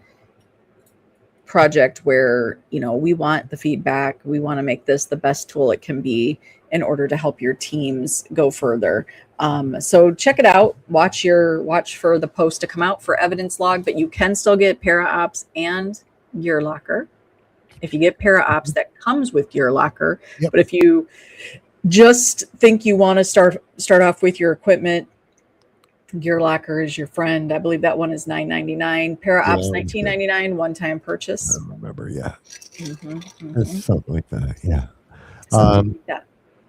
project where, we want the feedback. We want to make this the best tool it can be in order to help your teams go further. So check it out. Watch for the post to come out for evidence log, but you can still get para ops and gear locker. If you get para ops, that comes with gear locker. Yep. But if you just think you want to start off with your equipment, gear locker is your friend. I believe that one is $9.99. Para ops $19.99, one-time purchase. I don't remember. Yeah, It's something like that. Yeah.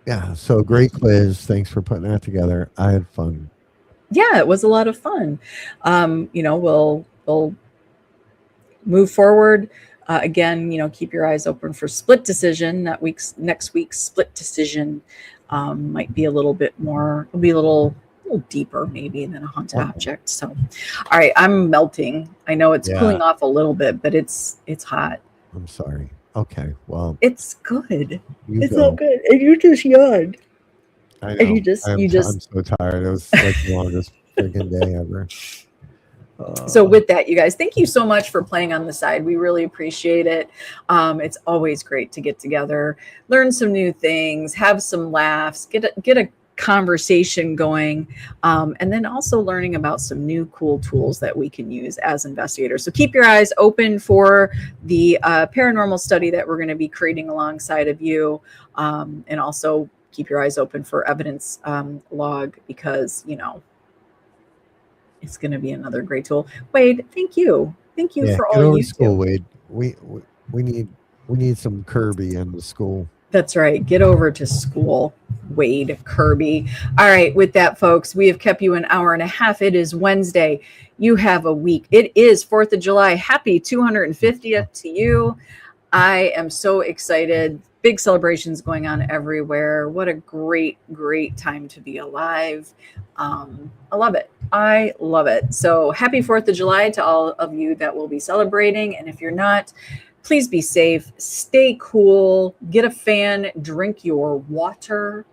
Yeah. So great quiz. Thanks for putting that together. I had fun. Yeah, it was a lot of fun. We'll move forward. Again, keep your eyes open for split decision. Next week's split decision might be a little bit more. It'll be a little deeper maybe than a haunted object. So, all right, I'm melting. I know it's cooling off a little bit, but it's hot. I'm sorry. Okay, well, it's good. It's all good, and you just yawned. I know. And you just. I'm so tired. It was like the longest freaking day ever. So with that, you guys, thank you so much for playing on the side. We really appreciate it. It's always great to get together, learn some new things, have some laughs, get a conversation going, and then also learning about some new cool tools that we can use as investigators. So keep your eyes open for the paranormal study that we're going to be creating alongside of you, and also keep your eyes open for evidence log, because it's going to be another great tool. Wade, thank you for all you do. Wade, we need some Kirby in the school. That's right. Get over to school, Wade Kirby. All right. With that, folks, we have kept you an hour and a half. It is Wednesday. You have a week. It is 4th of July. Happy 250th to you. I am so excited. Big celebrations going on everywhere. What a great, great time to be alive. I love it. I love it. So happy 4th of July to all of you that will be celebrating. And if you're not, please be safe, stay cool, get a fan, drink your water,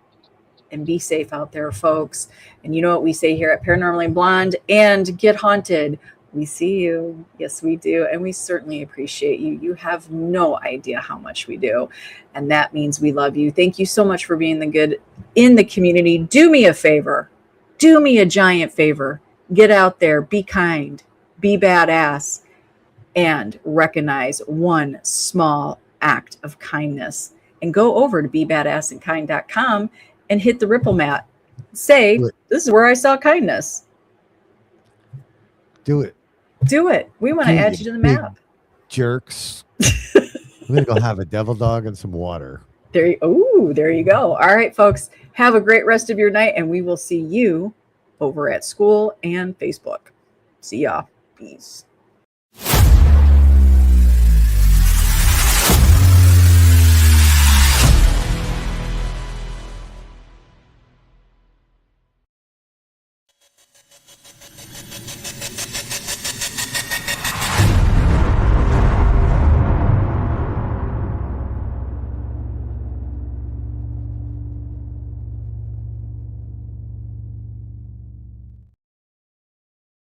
and be safe out there, folks. And you know what we say here at Paranormally Blonde, and get haunted. We see you. Yes, we do. And we certainly appreciate you. You have no idea how much we do. And that means we love you. Thank you so much for being the good in the community. Do me a favor. Do me a giant favor. Get out there. Be kind. Be badass. And recognize one small act of kindness. And go over to bebadassandkind.com and hit the ripple mat. Say, this is where I saw kindness. Do it. Do it. We want to add you to the map. Jerks. I'm going to go have a devil dog and some water. There you go. All right, folks. Have a great rest of your night, and we will see you over at school and Facebook. See ya. Peace.